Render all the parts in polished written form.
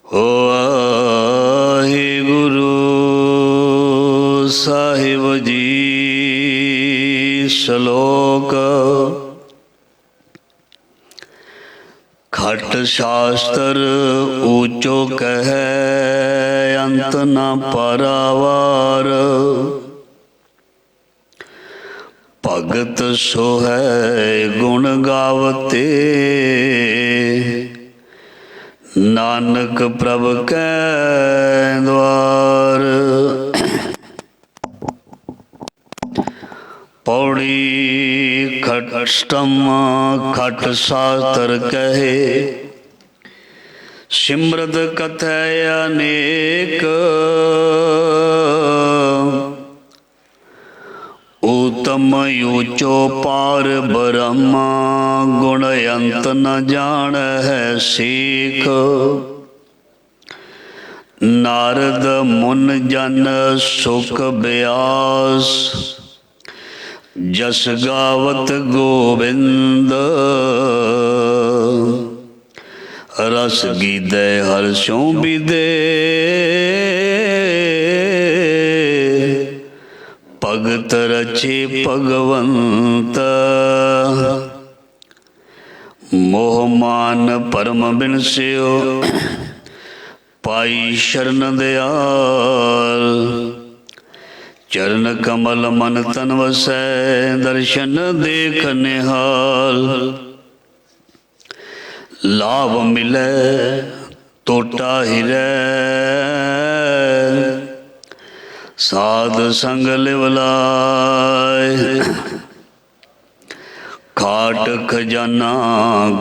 ਵਾਹਿਗੁਰੂ ਸਾਹਿਬ ਜੀ। ਸ਼ਲੋਕ। ਖਟ ਸ਼ਾਸਤਰ ਊਚੋ ਕਹੈ, ਅੰਤ ਨ ਪਾਰਾਵਾਰ। ਭਗਤ ਸੋਹੈ ਗੁਣ ਗਾਵਤੇ, ਨਾਨਕ ਪ੍ਰਭ ਕੈ ਦਵਾਰ। ਪੌੜੀ। ਖਟਸਟਮ ਖਟ ਸ਼ਾਸਤਰ ਕਹੇ, ਸਿਮਰਤ ਕਥੈ ਅਨੇਕ। ਊਤਮ ਊਚੋ ਪਾਰ ਬ੍ਰਹਮ, ਗੁਣ ਅੰਤ ਨ ਜਾਣਹਿ ਸੀਖ। ਨਾਰਦ ਮੁਨ ਜਨ ਸੁਖ ਬਿਆਸ, ਜਸ ਗਾਵਤ ਗੋਬਿੰਦ। ਰਸ ਗੀਧੈ ਹਰਸ਼ੋਂ ਬੀਧੇ, ਭਗਤ ਰਚੇ ਭਗਵੰਤ। ਮੋਹ ਮਾਨ ਭਰਮ ਬਿਨਸਿਓ, ਪਾਈ ਸ਼ਰਨ ਦਿਆਲ। ਚਰਨ ਕਮਲ ਮਨ ਤਨ ਵਸੈ, ਦਰਸ਼ਨ ਦੇਖ ਨਿਹਾਲ। ਲਾਭ ਮਿਲੈ ਟੋਟਾ ਹਿਰੈ, ਸਾਧ ਸੰਗ ਲਿਵ ਲਾਇ। ਖਾਟ ਖਜ਼ਾਨਾ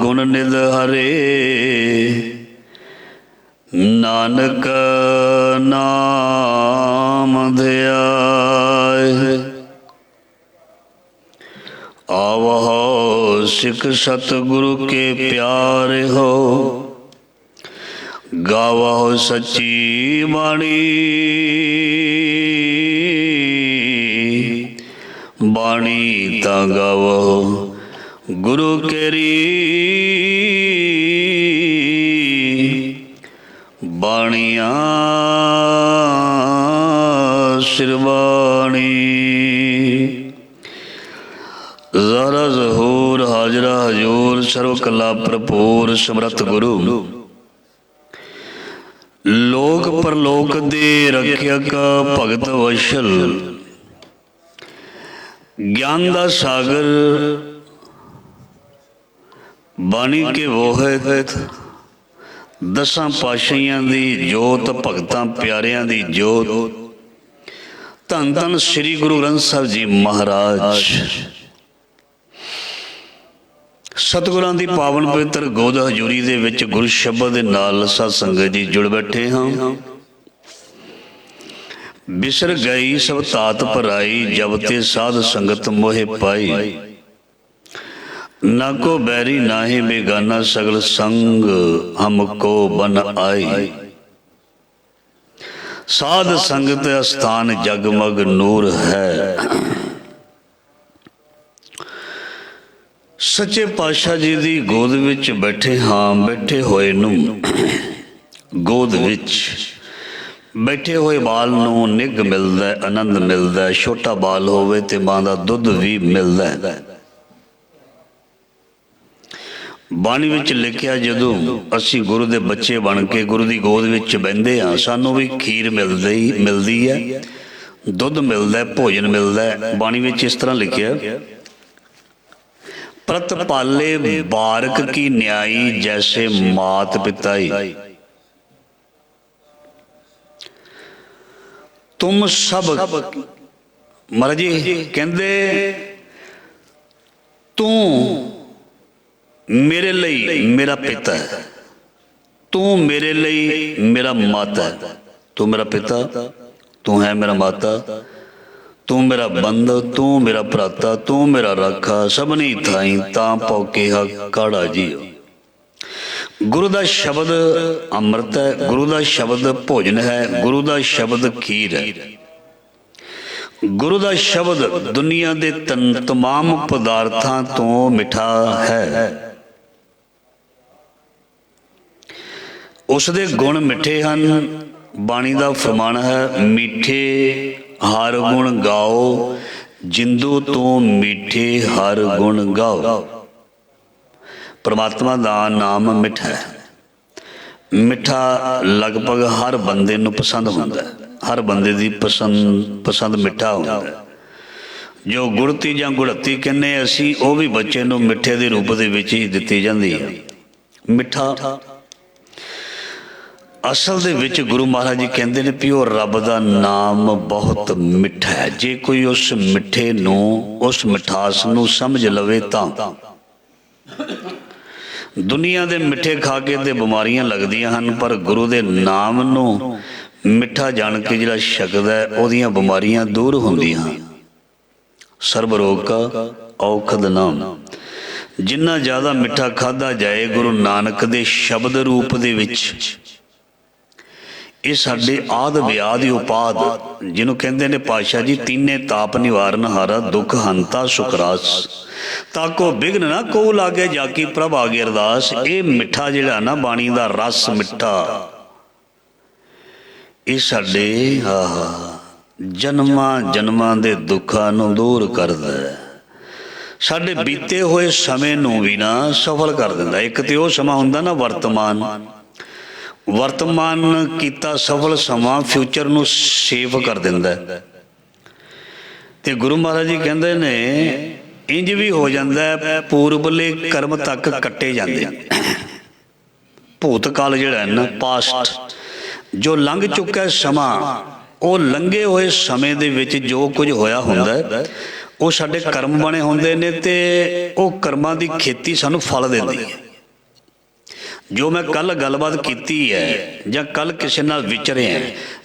ਗੁਣ ਨਿਧ ਹਰੇ, ਨਾਨਕ ਨਾਮ ਧਿਆਇ। ਆਵਹੁ ਸਿੱਖ ਸਤਿਗੁਰੂ ਕੇ ਪਿਆਰੇ ਹੋ, ਗਾਵਹੁ ਸੱਚੀ ਬਾਣੀ। ਬਾਣੀ ਤਾਂ ਗਾਵਹੁ ਗੁਰੂ ਕੇਰੀ, ਬਾਣੀਆਂ ਸਿਰਬਾਣੀ। ਜ਼ਰਾ ਜ਼ਹੂਰ ਹਾਜ਼ਰਾ ਹਜ਼ੂਰ, ਸਰਵ ਕਲਾ ਭਰਪੂਰ ਸਮਰੱਥ ਗੁਰੂ। ਲੋਕ ਪਰਲੋਕ ਦੇ ਰਖਿਅਕ ਭਗਤ ਵਸ਼ਲ, ਗਿਆਨ ਦਾ ਸਾਗਰ ਬਾਣੀ ਕੇ ਵੋਹਿਤ। ਦਸਾਂ ਪਾਤਸ਼ਾਹੀਆਂ ਦੀ ਜੋਤ, ਭਗਤਾਂ ਪਿਆਰਿਆਂ ਦੀ ਜੋਤ। ਧੰਨ ਧੰਨ ਸ੍ਰੀ ਗੁਰੂ ਗ੍ਰੰਥ ਸਾਹਿਬ ਜੀ ਮਹਾਰਾਜ। ਸਤਿਗੁਰਾਂ ਦੀ ਪਾਵਨ ਪਵਿੱਤਰ ਗੋਦ ਹਜ਼ੂਰੀ ਦੇ ਵਿੱਚ ਗੁਰੂ ਸ਼ਬਦ ਦੇ ਨਾਲ ਸਤ ਸੰਗਤ ਜੀ ਜੁੜ ਬੈਠੇ ਹਾਂ। ਬਿਸਰ ਗਈ ਸਭ ਤਾਤ ਭਰਾਈ, ਜਬ ਤੇ ਸਾਧ ਸੰਗਤ ਮੋਹਿ ਪਾਈ। ਨਾ ਕੋ ਬੈਰੀ ਨਾਹੀ ਬੇਗਾਨਾ, ਸਗਲ ਸੰਗ ਹਮਕੋ ਬਨ ਆਈ। ਸਾਧ ਸੰਗਤ ਅਸਥਾਨ ਜਗਮਗ ਨੂਰ ਹੈ। ਸੱਚੇ ਪਾਤਸ਼ਾਹ ਜੀ ਦੀ ਗੋਦ ਵਿੱਚ ਬੈਠੇ ਹਾਂ। ਬੈਠੇ ਹੋਏ ਨੂੰ ਗੋਦ ਵਿੱਚ ਬੈਠੇ ਹੋਏ ਬਾਲ ਨੂੰ ਨਿੱਘ ਮਿਲਦਾ, ਆਨੰਦ ਮਿਲਦਾ। ਛੋਟਾ ਬਾਲ ਹੋਵੇ ਤੇ ਮਾਂ ਦਾ ਦੁੱਧ ਵੀ ਮਿਲਦਾ ਹੈ। ਬਾਣੀ ਵਿੱਚ ਲਿਖਿਆ, ਜਦੋਂ ਅਸੀਂ ਗੁਰੂ ਦੇ ਬੱਚੇ ਬਣ ਕੇ ਗੁਰੂ ਦੀ ਗੋਦ ਵਿੱਚ ਬਹਿੰਦੇ ਹਾਂ, ਸਾਨੂੰ ਵੀ ਖੀਰ ਮਿਲਦੀ ਹੈ, ਦੁੱਧ ਮਿਲਦਾ, ਭੋਜਨ ਮਿਲਦਾ। ਬਾਣੀ ਵਿੱਚ ਇਸ ਤਰ੍ਹਾਂ ਲਿਖਿਆ, ਪ੍ਰਤ ਪਾਲੇ ਬਾਰਕ ਕੀ ਨਿਆਈ, ਜੈਸੇ ਮਾਤ ਪਿਤਾਈ। ਤੁਮ ਸਭ ਮਹਾਰਾਜ ਜੀ ਕਹਿੰਦੇ, ਤੂੰ ਮੇਰੇ ਲਈ ਮੇਰਾ ਪਿਤਾ ਹੈ, ਤੂੰ ਮੇਰੇ ਲਈ ਮੇਰਾ ਮਾਤਾ ਹੈ। ਤੂੰ ਮੇਰਾ ਪਿਤਾ, ਤੂੰ ਹੈ ਮੇਰਾ ਮਾਤਾ, ਤੂੰ ਮੇਰਾ ਬੰਧੁ, ਤੂੰ ਮੇਰਾ ਭਰਾਤਾ, ਤੂੰ ਮੇਰਾ ਰਾਖਾ। ਸਭਨੀ ਥਾਈ ਤਾਂ ਪਉ ਕਿਹਾ ਕਾੜਾ ਜੀਓ। ਗੁਰੂ ਦਾ ਸ਼ਬਦ ਅੰਮ੍ਰਿਤ ਹੈ, ਗੁਰੂ ਦਾ ਸ਼ਬਦ ਭੋਜਨ ਹੈ, ਗੁਰੂ ਦਾ ਸ਼ਬਦ ਖੀਰ ਹੈ। ਗੁਰੂ ਦਾ ਸ਼ਬਦ ਦੁਨੀਆ ਦੇ ਤਮਾਮ ਪਦਾਰਥਾਂ ਤੋਂ ਮਿੱਠਾ ਹੈ। ਉਸ ਦੇ ਗੁਣ ਮਿੱਠੇ ਹਨ। ਬਾਣੀ ਦਾ ਫਰਮਾਨ ਹੈ, ਮਿੱਠੇ ਹਰ ਗੁਣ ਗਾਓ, ਜਿੰਦੂ ਤੋਂ ਮਿੱਠੇ ਹਰ ਗੁਣ ਗਾਓ। ਪਰਮਾਤਮਾ ਦਾ ਨਾਮ ਮਿੱਠਾ ਹੈ। ਮਿੱਠਾ ਲਗਭਗ ਹਰ ਬੰਦੇ ਨੂੰ ਪਸੰਦ ਹੁੰਦਾ, ਹਰ ਬੰਦੇ ਦੀ ਪਸੰਦ ਮਿੱਠਾ ਹੁੰਦਾ। ਜੋ ਗੁੜਤੀ ਜਾਂ ਗੁੜਤੀ ਕਹਿੰਦੇ ਅਸੀਂ, ਉਹ ਵੀ ਬੱਚੇ ਨੂੰ ਮਿੱਠੇ ਦੇ ਰੂਪ ਦੇ ਵਿੱਚ ਹੀ ਦਿੱਤੀ ਜਾਂਦੀ ਹੈ। ਮਿੱਠਾ ਅਸਲ ਦੇ ਵਿੱਚ ਗੁਰੂ ਮਹਾਰਾਜ ਜੀ ਕਹਿੰਦੇ ਨੇ ਵੀ ਉਹ ਰੱਬ ਦਾ ਨਾਮ ਬਹੁਤ ਮਿੱਠਾ ਹੈ। ਜੇ ਕੋਈ ਉਸ ਮਿੱਠੇ ਨੂੰ, ਉਸ ਮਿਠਾਸ ਨੂੰ ਸਮਝ ਲਵੇ ਤਾਂ ਦੁਨੀਆ ਦੇ ਮਿੱਠੇ ਖਾ ਕੇ ਤੇ ਬਿਮਾਰੀਆਂ ਲੱਗਦੀਆਂ ਹਨ, ਪਰ ਗੁਰੂ ਦੇ ਨਾਮ ਨੂੰ ਮਿੱਠਾ ਜਾਣ ਕੇ ਜਿਹੜਾ ਛਕਦਾ ਹੈ, ਉਹਦੀਆਂ ਬਿਮਾਰੀਆਂ ਦੂਰ ਹੁੰਦੀਆਂ। ਸਰਬ ਰੋਗ ਕਾ ਔਖਦ ਨਾਮ। ਜਿੰਨਾ ਜ਼ਿਆਦਾ ਮਿੱਠਾ ਖਾਧਾ ਜਾਏ ਗੁਰੂ ਨਾਨਕ ਦੇ ਸ਼ਬਦ ਰੂਪ ਦੇ ਵਿੱਚ, ਇਹ ਸਾਡੇ ਆਦਿ ਵਿਆਧਿ ਉਪਾਦ, ਜਿਹਨੂੰ ਕਹਿੰਦੇ ਨੇ ਪਾਤਸ਼ਾਹ ਜੀ, ਤੀਨੇ ਤਾਪ ਨਿਵਾਰਨ ਹਾਰਾ, ਦੁੱਖ ਹੰਤਾ ਸੁਖਰਾਸ, ਤਾਕੋ ਬਿਘਨ ਨਾ ਕੋ ਲਾਗੇ, ਜਾ ਕੀ ਪ੍ਰਭ ਆਗੇ ਅਰਦਾਸ। ਇਹ ਮਿੱਠਾ ਜਿਹੜਾ ਨਾ, ਬਾਣੀ ਦਾ ਰਸ ਮਿੱਠਾ, ਇਹ ਸਾਡੇ ਜਨਮਾਂ ਜਨਮਾਂ ਦੇ ਦੁੱਖਾਂ ਨੂੰ ਦੂਰ ਕਰਦਾ ਹੈ। ਸਾਡੇ ਬੀਤੇ ਹੋਏ ਸਮੇਂ ਨੂੰ ਵੀ ਨਾ ਸਫਲ ਕਰ ਦਿੰਦਾ। ਇੱਕ ਤੇ ਉਹ ਸਮਾਂ ਹੁੰਦਾ ਨਾ ਵਰਤਮਾਨ ਕੀਤਾ ਸਫਲ ਸਮਾਂ ਫਿਊਚਰ ਨੂੰ ਸੇਵ ਕਰ ਦਿੰਦਾ। ਤੇ ਗੁਰੂ ਮਹਾਰਾਜ ਜੀ ਕਹਿੰਦੇ ਨੇ ਇੰਜ ਵੀ ਹੋ ਜਾਂਦਾ, ਪੂਰਬਲੇ ਕਰਮ ਤੱਕ ਕੱਟੇ ਜਾਂਦੇ। ਭੂਤ ਕਾਲ ਜਿਹੜਾ ਹੈ ਨਾ, ਪਾਸਟ, ਜੋ ਲੰਘ ਚੁੱਕਾ ਸਮਾਂ, ਉਹ ਲੰਘੇ ਹੋਏ ਸਮੇਂ ਦੇ ਵਿੱਚ ਜੋ ਕੁਝ ਹੋਇਆ ਹੁੰਦਾ, ਉਹ ਸਾਡੇ ਕਰਮ ਬਣੇ ਹੁੰਦੇ ਨੇ, ਤੇ ਉਹ ਕਰਮਾਂ ਦੀ ਖੇਤੀ ਸਾਨੂੰ ਫਲ ਦਿੰਦੀ ਹੈ। ਜੋ ਮੈਂ ਕੱਲ ਗੱਲਬਾਤ ਕੀਤੀ ਹੈ, ਜਾਂ ਕੱਲ ਕਿਸੇ ਨਾਲ ਵਿਚਰਿਆ,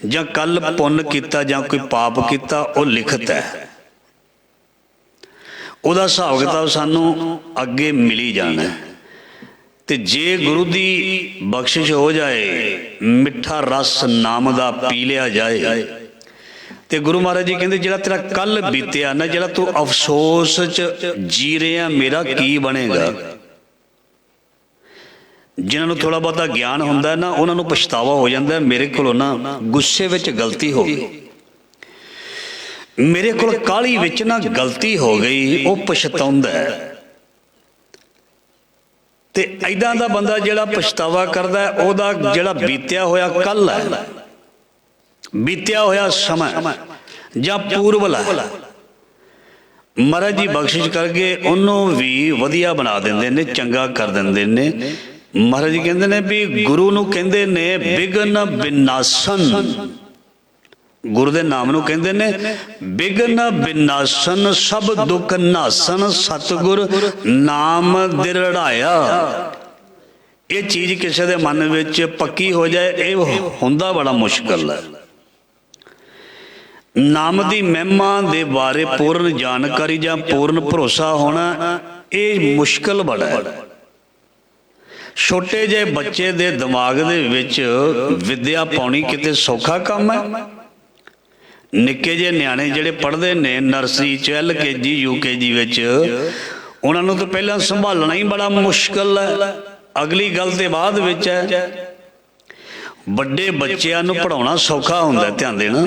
ਜਾਂ ਕੱਲ ਪੁੰਨ ਕੀਤਾ ਜਾਂ ਕੋਈ ਪਾਪ ਕੀਤਾ, ਉਹ ਲਿਖਤ ਹੈ। ਉਹਦਾ ਹਿਸਾਬ ਕਿਤਾਬ ਸਾਨੂੰ ਅੱਗੇ ਮਿਲੀ ਜਾਣਾ। ਤੇ ਜੇ ਗੁਰੂ ਦੀ ਬਖਸ਼ਿਸ਼ ਹੋ ਜਾਏ, ਮਿੱਠਾ ਰਸ ਨਾਮ ਦਾ ਪੀ ਲਿਆ ਜਾਏ, ਤੇ ਗੁਰੂ ਮਹਾਰਾਜ ਜੀ ਕਹਿੰਦੇ ਜਿਹੜਾ ਤੇਰਾ ਕੱਲ ਬੀਤਿਆ ਨਾ, ਜਿਹੜਾ ਤੂੰ ਅਫਸੋਸ 'ਚ ਜੀ ਰਿਹਾ, ਮੇਰਾ ਕੀ ਬਣੇਗਾ। ਜਿਨ੍ਹਾਂ ਨੂੰ ਥੋੜ੍ਹਾ ਬਹੁਤਾ ਗਿਆਨ ਹੁੰਦਾ ਨਾ, ਉਹਨਾਂ ਨੂੰ ਪਛਤਾਵਾ ਹੋ ਜਾਂਦਾ, ਮੇਰੇ ਕੋਲੋਂ ਨਾ ਗੁੱਸੇ ਵਿੱਚ ਗਲਤੀ ਹੋ ਗਈ, ਮੇਰੇ ਕੋਲ ਕਾਹਲੀ ਵਿੱਚ ਨਾ ਗਲਤੀ ਹੋ ਗਈ, ਉਹ ਪਛਤਾਉਂਦਾ ਹੈ। ਤੇ ਇੱਦਾਂ ਦਾ ਬੰਦਾ ਜਿਹੜਾ ਪਛਤਾਵਾ ਕਰਦਾ, ਉਹਦਾ ਜਿਹੜਾ ਬੀਤਿਆ ਹੋਇਆ ਕੱਲ ਹੈ, ਬੀਤਿਆ ਹੋਇਆ ਸਮਾਂ ਜਾਂ ਪੂਰਵਲਾ, ਮਹਾਰਾਜ ਜੀ ਬਖਸ਼ਿਸ਼ ਕਰਕੇ ਉਹਨੂੰ ਵੀ ਵਧੀਆ ਬਣਾ ਦਿੰਦੇ ਨੇ, ਚੰਗਾ ਕਰ ਦਿੰਦੇ ਨੇ। ਮਹਾਰਾਜ ਜੀ ਕਹਿੰਦੇ ਨੇ ਵੀ ਗੁਰੂ ਨੂੰ ਕਹਿੰਦੇ ਨੇ ਬਿਘਨ ਬਿਨਾਸਨ, ਗੁਰੂ ਦੇ ਨਾਮ ਨੂੰ ਕਹਿੰਦੇ ਨੇ ਬਿਘਨ ਬਿਨਾਸਨ, ਸਭ ਦੁੱਖ ਨਾਸਨ, ਸਤਿਗੁਰ ਨਾਮ ਦਿਰੜਾਇਆ। ਇਹ ਚੀਜ਼ ਕਿਸੇ ਦੇ ਮਨ ਵਿੱਚ ਪੱਕੀ ਹੋ ਜਾਏ, ਇਹ ਹੁੰਦਾ ਬੜਾ ਮੁਸ਼ਕਲ ਹੈ। ਨਾਮ ਦੀ ਮਹਿਮਾ ਦੇ ਬਾਰੇ ਪੂਰਨ ਜਾਣਕਾਰੀ ਜਾਂ ਪੂਰਨ ਭਰੋਸਾ ਹੋਣਾ, ਇਹ ਮੁਸ਼ਕਲ ਬੜਾ ਹੈ। ਛੋਟੇ ਜਿਹੇ ਬੱਚੇ ਦੇ ਦਿਮਾਗ ਦੇ ਵਿੱਚ ਵਿੱਦਿਆ ਪਾਉਣੀ ਕਿਤੇ ਸੌਖਾ ਕੰਮ ਹੈ। ਨਿੱਕੇ ਜਿਹੇ ਨਿਆਣੇ ਜਿਹੜੇ ਪੜ੍ਹਦੇ ਨੇ ਨਰਸਰੀ 'ਚ, LKG UKG ਵਿੱਚ, ਉਹਨਾਂ ਨੂੰ ਤਾਂ ਪਹਿਲਾਂ ਸੰਭਾਲਣਾ ਹੀ ਬੜਾ ਮੁਸ਼ਕਲ ਹੈ, ਅਗਲੀ ਗੱਲ ਤੇ ਬਾਅਦ ਵਿੱਚ ਹੈ। ਵੱਡੇ ਬੱਚਿਆਂ ਨੂੰ ਪੜ੍ਹਾਉਣਾ ਸੌਖਾ ਹੁੰਦਾ, ਧਿਆਨ ਦੇਣਾ।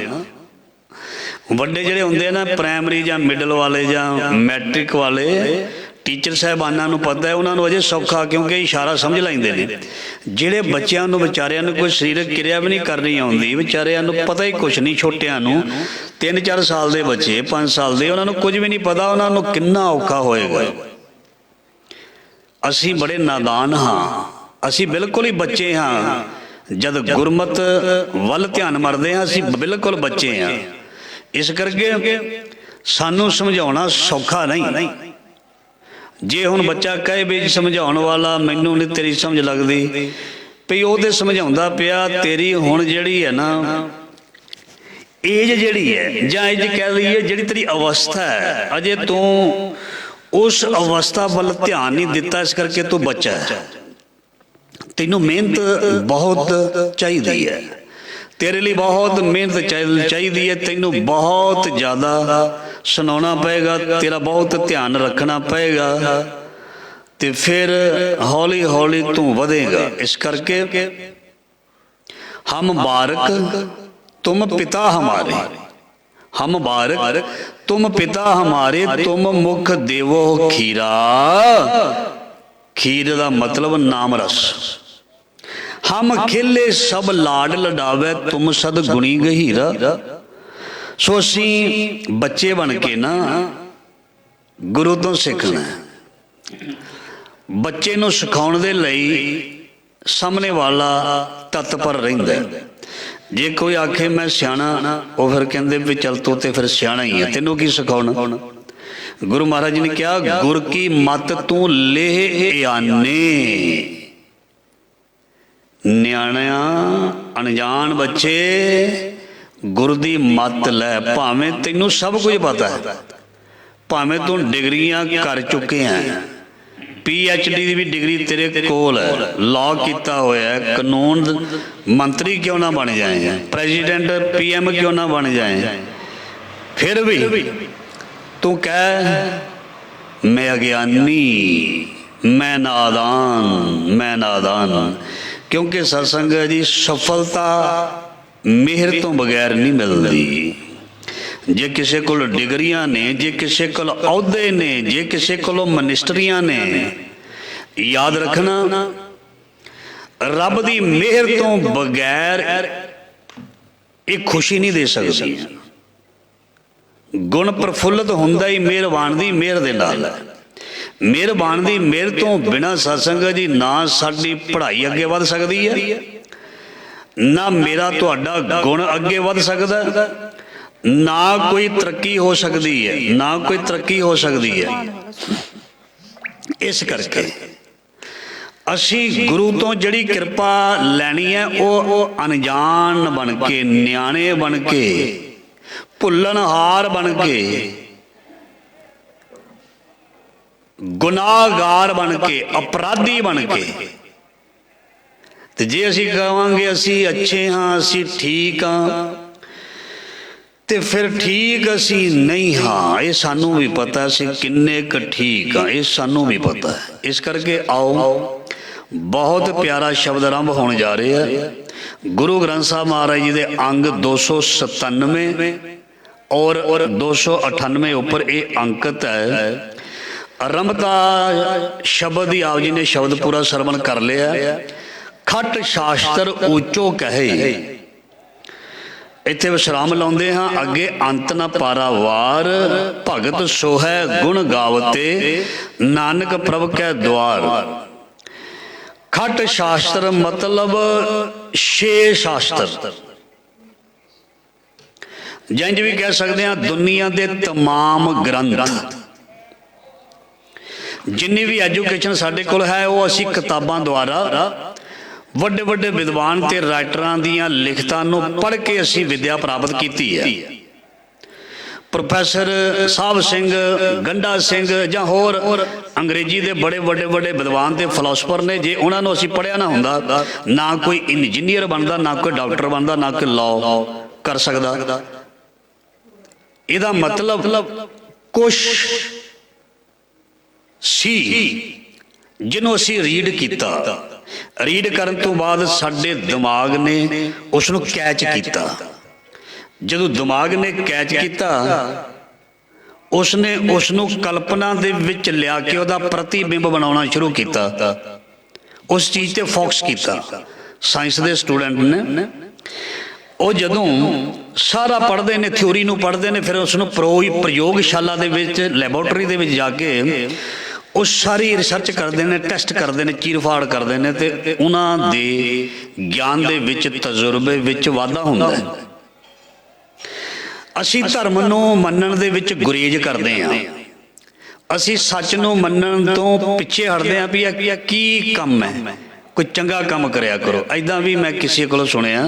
ਵੱਡੇ ਜਿਹੜੇ ਹੁੰਦੇ ਨਾ, ਪ੍ਰਾਇਮਰੀ ਜਾਂ ਮਿਡਲ ਵਾਲੇ ਜਾਂ ਮੈਟ੍ਰਿਕ ਵਾਲੇ ਟੀਚਰ ਸਾਹਿਬਾਨਾਂ ਨੂੰ ਪਤਾ ਹੈ, ਉਹਨਾਂ ਨੂੰ ਅਜੇ ਸੌਖਾ, ਕਿਉਂਕਿ ਇਸ਼ਾਰਾ ਸਮਝ ਲੈਂਦੇ ਨੇ। ਜਿਹੜੇ ਬੱਚਿਆਂ ਨੂੰ ਵਿਚਾਰਿਆਂ ਨੂੰ ਕੋਈ ਸਰੀਰਕ ਕਿਰਿਆ ਵੀ ਨਹੀਂ ਕਰਨੀ ਆਉਂਦੀ, ਵਿਚਾਰਿਆਂ ਨੂੰ ਪਤਾ ਹੀ ਕੁਛ ਨਹੀਂ, ਛੋਟਿਆਂ ਨੂੰ 3-4 ਸਾਲ ਦੇ ਬੱਚੇ, 5 ਸਾਲ ਦੇ, ਉਹਨਾਂ ਨੂੰ ਕੁਝ ਵੀ ਨਹੀਂ ਪਤਾ, ਉਹਨਾਂ ਨੂੰ ਕਿੰਨਾ ਔਖਾ ਹੋਏਗਾ। ਅਸੀਂ ਬੜੇ ਨਾਦਾਨ ਹਾਂ, ਅਸੀਂ ਬਿਲਕੁਲ ਹੀ ਬੱਚੇ ਹਾਂ। ਜਦ ਗੁਰਮਤ ਵੱਲ ਧਿਆਨ ਮਾਰਦੇ ਹਾਂ, ਅਸੀਂ ਬਿਲਕੁਲ ਬੱਚੇ ਹਾਂ। ਇਸ ਕਰਕੇ ਸਾਨੂੰ ਸਮਝਾਉਣਾ ਸੌਖਾ ਨਹੀਂ। ਜੇ ਹੁਣ ਬੱਚਾ ਕਹੇ ਵੀ ਸਮਝਾਉਣ ਵਾਲਾ ਮੈਨੂੰ ਨਹੀਂ ਤੇਰੀ ਸਮਝ ਲੱਗਦੀ, ਵੀ ਉਹ ਤੇ ਸਮਝਾਉਂਦਾ ਪਿਆ, ਤੇਰੀ ਹੁਣ ਜਿਹੜੀ ਹੈ ਨਾ ਏਜ ਜਿਹੜੀ ਹੈ, ਜਾਂ ਏਜ ਕਹਿ ਲਈਏ ਜਿਹੜੀ ਤੇਰੀ ਅਵਸਥਾ ਹੈ, ਅਜੇ ਤੂੰ ਉਸ ਅਵਸਥਾ ਵੱਲ ਧਿਆਨ ਨਹੀਂ ਦਿੱਤਾ, ਇਸ ਕਰਕੇ ਤੂੰ ਬੱਚਾ ਹੈ। ਤੈਨੂੰ ਮਿਹਨਤ ਬਹੁਤ ਚਾਹੀਦੀ ਹੈ, ਤੇਰੇ ਲਈ ਬਹੁਤ ਮਿਹਨਤ ਚਾਹੀਦੀ ਹੈ, ਤੈਨੂੰ ਬਹੁਤ ਜ਼ਿਆਦਾ ਸੁਣਾਉਣਾ ਪਏਗਾ, ਤੇਰਾ ਬਹੁਤ ਧਿਆਨ ਰੱਖਣਾ ਪਏਗਾ, ਤੇ ਫਿਰ ਹੌਲੀ ਹੌਲੀ ਤੂੰ ਵਧੇਗਾ। ਇਸ ਕਰਕੇ हम बारक तुम पिता हमारे, हम बारक तुम पिता हमारे, तुम मुख देवो खीरा। खीर का मतलब नाम रस। हम खिले सब लाड लडावे, तुम सद गुणी गहीरा। सो असी बच्चे बन के ना गुरु तो सीखना। बच्चे नूं सिखाउण दे लई सामने वाला तत्पर रहिंदा है। जे कोई आखे मैं सियाणा, वो फिर कहते भी चल तू तो फिर सियाणा ही है, तेनों की सिखाउणा। गुरु महाराज जी ने कहा गुर की मत तू ले आने। न्याणिया अनजान बच्चे गुरु की मत लै। भावें तेनों सब कुछ पता है, भावें तू डिग्रियां कर चुके हैं, PhD की भी डिग्री तेरे कोल है, लॉ किया होया है, कानून मंत्री क्यों ना बन जाए, प्रेजिडेंट PM क्यों ना बन जाए, फिर भी तू कह मैं अज्ञानी, मैं नादान, मैं नादान। क्योंकि सत्संग जी सफलता मेहर तो बगैर नहीं मिलती। जे किसी को डिग्रियां ने, जे किसी को अहुदे ने, जे किसी को मिनिस्टरियां ने, याद रखना रब की मेहर तो बगैर एक खुशी नहीं दे सकती। गुण प्रफुल्लित हुंदा ही मेहरबान की मेहर दे नाल है। मेहरबान की मेहर तो बिना सत्संग जी ना साडी पढ़ाई अगे वध सकती है, ना मेरा तुहाडा गुण अगे वध सकदा, ना कोई तरक्की हो सकती है, ना कोई तरक्की हो सकती है। इस करके असी गुरु तो जिहड़ी कृपा लैनी है वो अनजान बन के, न्याणे बन के, भुल्लनहार बन के, गुनाहगार बन के, अपराधी बन के। तो जे असी कहांगे असी अच्छे हाँ, असी ठीक हाँ, तो फिर ठीक असी नहीं हाँ। ये सानू भी पता असी किन्ने क ठीक हाँ, ये सानू भी पता है। इस करके आओ बहुत प्यारा शब्द आरंभ होने जा रहे हैं। गुरु ग्रंथ साहब महाराज जी के अंग 297 और 298 ऊपर ये अंकित है। आरंभता शब्द ही आप जी ने शब्द पूरा सरवण कर लिया। खट शास्त्र ऊंचो कहे, इत्थे विश्राम लाउंदे हाँ। अगे अंत न पारावार, भगत सोहै गुण गावते, नानक प्रभ कै द्वार। खट शास्त्र मतलब छे शास्त्र, जंज भी कह सकते हैं दुनिया के तमाम ग्रंथ। जिन्नी भी एजुकेशन साडे कोल है वो असी किताबां द्वारा वड्डे वड्डे विद्वान ते राइटरां दियां लिखतां नूं पढ़ के असी विद्या प्राप्त की है। प्रोफैसर साहब सिंह, गंडा सिंह जां होर अंग्रेजी के बड़े बड़े बड़े विद्वान ते फिलोसफर ने, जे उन्होंने असी पढ़िया ना हुंदा, ना कोई इंजीनियर बनता, ना कोई डॉक्टर बनता, ना कोई लॉ कर सकता। इहदा मतलब कुछ सी जिन्हों असी रीड किया, रीड करन तो बाद साडे दिमाग ने उसनूं कैच किया। जदों दिमाग ने कैच किया, उसने उसनूं कल्पना दे विच लिया के उहदा प्रतिबिंब बनाउणा शुरू किया, उस चीज़ ते फोकस किया। साइंस के स्टूडेंट ने वो जदों सारा पढ़ते हैं, थ्योरी नूं पढ़ते हैं, फिर उसनूं प्रयोगशाला दे विच, लैबोरेटरी दे विच जाके वो सारी रिसर्च करते हैं, टैसट करते हैं, चीरफाड़ करते हैं, तो उन्हां दे ज्ञान दे विच, तजुर्बे विच वाधा हुंदा है। असी धर्म नूं मनण दे विच गुरेज करते हैं, असी सच नूं मनण तो पिछे हटते हैं भी यह की कम है, कोई चंगा काम करया करो। ऐदां भी मैं किसी को सुनिया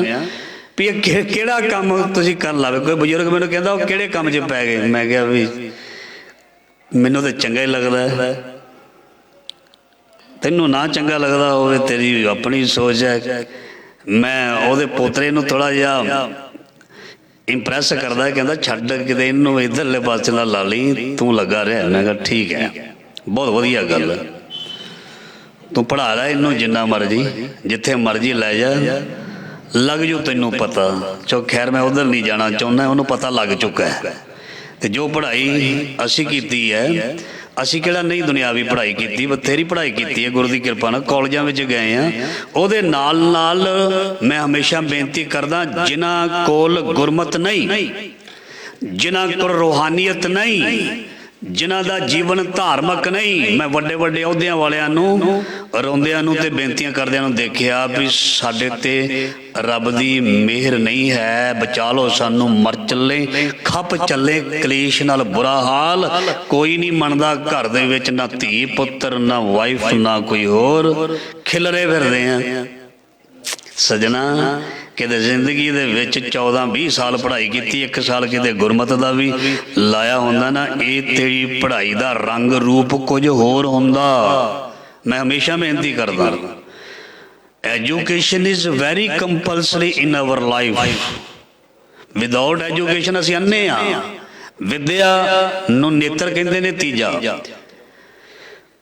भी किहड़ा काम तुसीं कर लावे। कोई बजुर्ग मैनूं कहंदा वो किहड़े काम 'च पै गए, मैं कहा भी मैनूं तो चंगा ही लगदा है, तैनूं ना चंगा लगदा होवे तेरी अपनी सोच है। मैं उहदे पोतरे नूं थोड़ा जिहा इंप्रैस करदा, कहंदा छड्ड किते इनूं इधरले पासे ना ला लई, तूं लगा रहा। मैं कहा ठीक है, बहुत वधिया गल है, तू पढ़ा लै इनूं जिन्ना मर्जी, जिथे मर्जी लै जा, लग जू तैनू पता। चो खैर मैं उधर नहीं जाना चाहुंदा, उन्होंने पता लग चुका है। तो जो पढ़ाई असी कीती है, असी किहड़ा नहीं दुनियावी पढ़ाई की, बथेरी पढ़ाई की है गुरु की किरपा नाल, कॉलेजां विच गए हैं। उहदे नाल नाल मैं हमेशा बेनती करदा, जिन्हां कोल गुरमत नहीं, जिन्हां कोल रूहानीयत नहीं, जिन्हां दा जीवन धार्मिक नहीं, मैं वड्डे वड्डे अहुदियां वालियां नूं रोंदियां नूं ते बेनतियां करदियां नूं देखिया भी साडे ते रब दी मेहर नहीं है, बचा लो सानू, मर चले, खप चले कलेश नाल बुरा हाल, कोई नहीं मनदा घर दे विच, ना धी पुत्तर, ना वाइफ, ना कोई होर, खिलरे फिरदे हैं। सजना किते जिंदगी दे विच 14-20 साल पढ़ाई की, 1 साल किते गुरमत दा भी लाया हुंदा ना, ये तेरी पढ़ाई दा रंग रूप कुछ होर हुंदा। मैं हमेशा बेनती करदा, education is very compulsory in our life. Without education असीं अन्ने आ। विद्या नूं नेत्र कहंदे ने तीजा,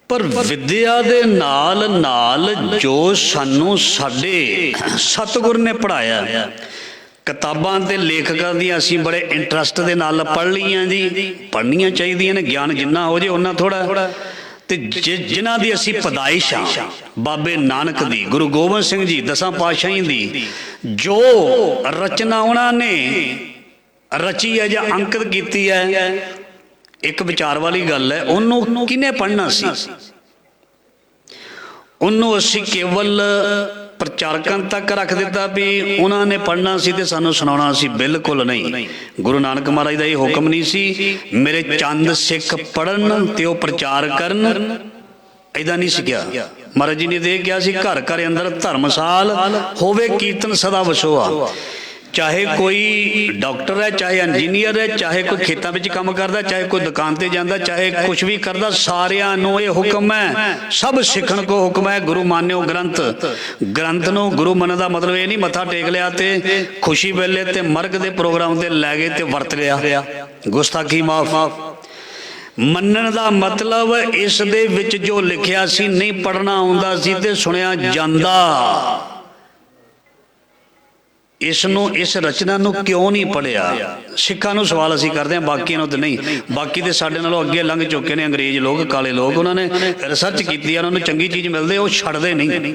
पर विद्या दे नाल नाल जो सानू साडे सतगुर ने पढ़ाया, किताबां ते लेखकां दी असीं बड़े इंटरस्ट दे नाल पढ़ लईआं जी, पढ़नियां चाहीदियां ने, ज्ञान जिन्ना हो जाए उन्ना थोड़ा। ते जिन्हां दी असीं पैदाइश आ, बाबे नानक दी, गुरु गोबिंद सिंह जी, 10 पातशाही दी, जो रचना उन्हां ने रची है ਜਾਂ अंकित कीती है, एक विचार वाली गल है, उन्होंने किने पढ़ना सी? उन्होंने असी केवल प्रचारकों तक रख दिता भी उन्होंने पढ़ना सी ते सानू सुनाना सी, बिल्कुल नहीं। गुरु नानक महाराज का ये हुक्म नहीं सी, मेरे चंद सिख पढ़न ते वो प्रचार करन, ऐदा नहीं सीखिया। महाराज जी ने तो कहा सी, घर घर अंदर धर्मसाल होवे, कीर्तन सदा वसोआ। चाहे कोई डॉक्टर है, चाहे इंजीनियर है, चाहे कोई खेतों में काम करता, चाहे कोई दुकान पर जाता, चाहे कुछ भी करता, सारियां नूं ये हुक्म है, सब सिखण को हुक्म है, गुरु मान्यो ग्रंथ। ग्रंथ नूं गुरु मन का मतलब ये नहीं मत्था टेक लिया ते खुशी वेले ते मरग के प्रोग्राम ते लै गए ते वरत लिया, गुस्ताखी माफ। मनण दा मतलब इस दे विच जो लिखिया सी नहीं पढ़ना आउंदा सी ते सुनिया जांदा। इसनों इस रचना नूं क्यों नहीं पढ़िया? सिखां नूं सवाल असीं करदे हां, बाकियां नूं ते नहीं। बाकी ते साडे नालों अगे लंघ चुके ने अंग्रेज लोग, काले लोग, उन्होंने रिसर्च की, उन्होंने चंगी चीज़ मिलती वो छड्डदे नहीं,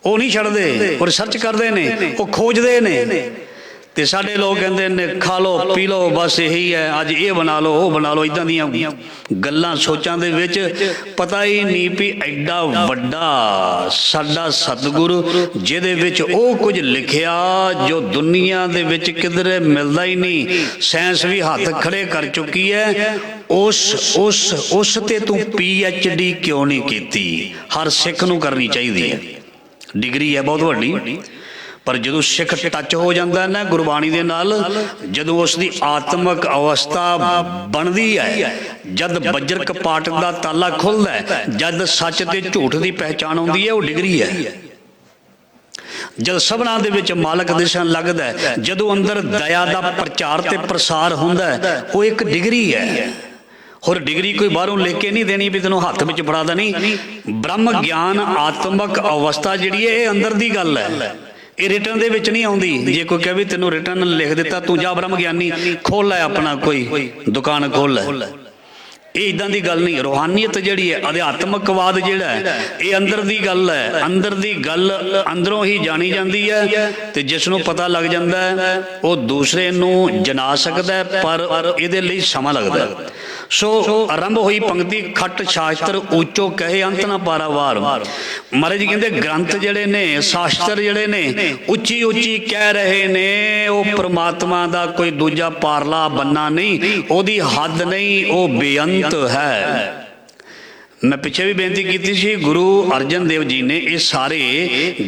वो नहीं छड्डदे, वो रिसर्च करते हैं, वो खोजते हैं। ते साडे लोग कहंदे ने खा लो पी लो, बस यही है, अज ये बना लो वो बना लो, इदां दियां गल्लां सोचां दे विच पता ही नहीं भी एडा वड्डा साडा सतगुरु जिहदे विच ओ कुछ लिखिया जो दुनिया दे विच किधरे मिलदा ही नहीं। साइंस भी हाथ खड़े कर चुकी है, उस ते तू PhD क्यों नहीं कीती? हर सिख नूं करनी चाहिए है, डिग्री है बहुत वड्डी, पर जो सिख टच हो जाता है ना गुरबाणी दे नाल, जदों उसकी आत्मक अवस्था बनती है, जद बजर कपाट का ताला खुलता है, जद सच ते झूठ की पहचान आती है, वो डिग्री है। जद सबना दे विच मालक दिसन लगता है, जदों अंदर दया का प्रचार ते प्रसार होंदा है, वो एक डिग्री है। और डिग्री कोई बाहरों लेके नहीं देनी भी तेनों हाथ में फड़ा देनी। ब्रह्म ज्ञान आत्मक अवस्था जिहड़ी है, ये अंदर की गल है, ये रिटर्न दे विच नहीं आउंदी। जे कोई कहे तेनों रिटर्न लिख दिता, तू जा ब्रह्म ज्ञानी खोल लै अपना कोई दुकान खोल लै, ये इदां दी गल नहीं। रूहानीयत जिहड़ी है, अध्यात्मकवाद जिहड़ा है, ये अंदर दी गल है, अंदर दी गल अंदरों ही जानी जाती है, ते जिसनों पता लग जाता है वो दूसरे नूं जना सकता है, पर इहदे लई समा लगता है। सो आरंभ हुई पंक्ति, खट शास्त्र ऊंचो कहे अंत ना पारावार। महाराज जी कहते ग्रंथ जिहड़े ने, शास्त्र जिहड़े ने उच्ची उच्ची कह रहे ने, वो परमात्मा दा कोई दूजा पारला बन्ना नहीं, ओदी हद नहीं, वो बेअंत है। मैं पिछे भी बेनती की सी, गुरु अर्जन देव जी ने ये सारे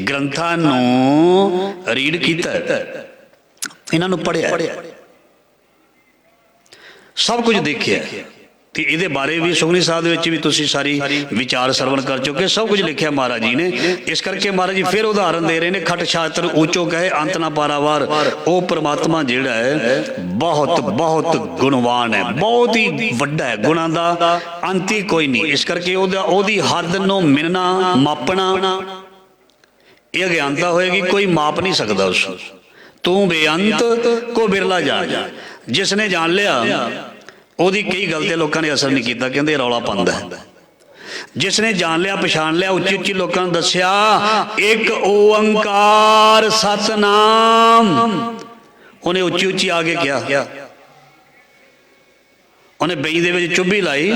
ग्रंथां नूं रीड कीता, इन्हां नूं पढ़िया, सब कुछ देखिया, तो ये बारे भी सुखनी साहब भी तुसी सारी विचार सरवण कर चुके, सब कुछ लिखिया महाराज जी ने। इस करके महाराज जी फिर उदाहरण दे रहे हैं, खट शास्त्र ऊंचो कहे अंत ना पारावार। वो परमात्मा जिहड़ा है बहुत बहुत गुणवान है, बहुत ही वड्डा है, गुणां दा अंत ही कोई नहीं। इस करके ओदी हद नूं मिनना मापना ये अज्ञानता होएगी, कोई माप नहीं सकता उस। तू बेअंत को बिरला जान। जिसने जान लिया ਉਹਦੀ कई गल ते लोगों ने असर नहीं किया, कहते रौला पांदा है। जिसने जान लिया पछाण लिया, उच्ची उच्ची लोगों ने दसिया एक ओंकार सतनाम, उन्हें उच्ची उच्ची आके क्या, उन्हें बई दे विच चुब्भी लाई,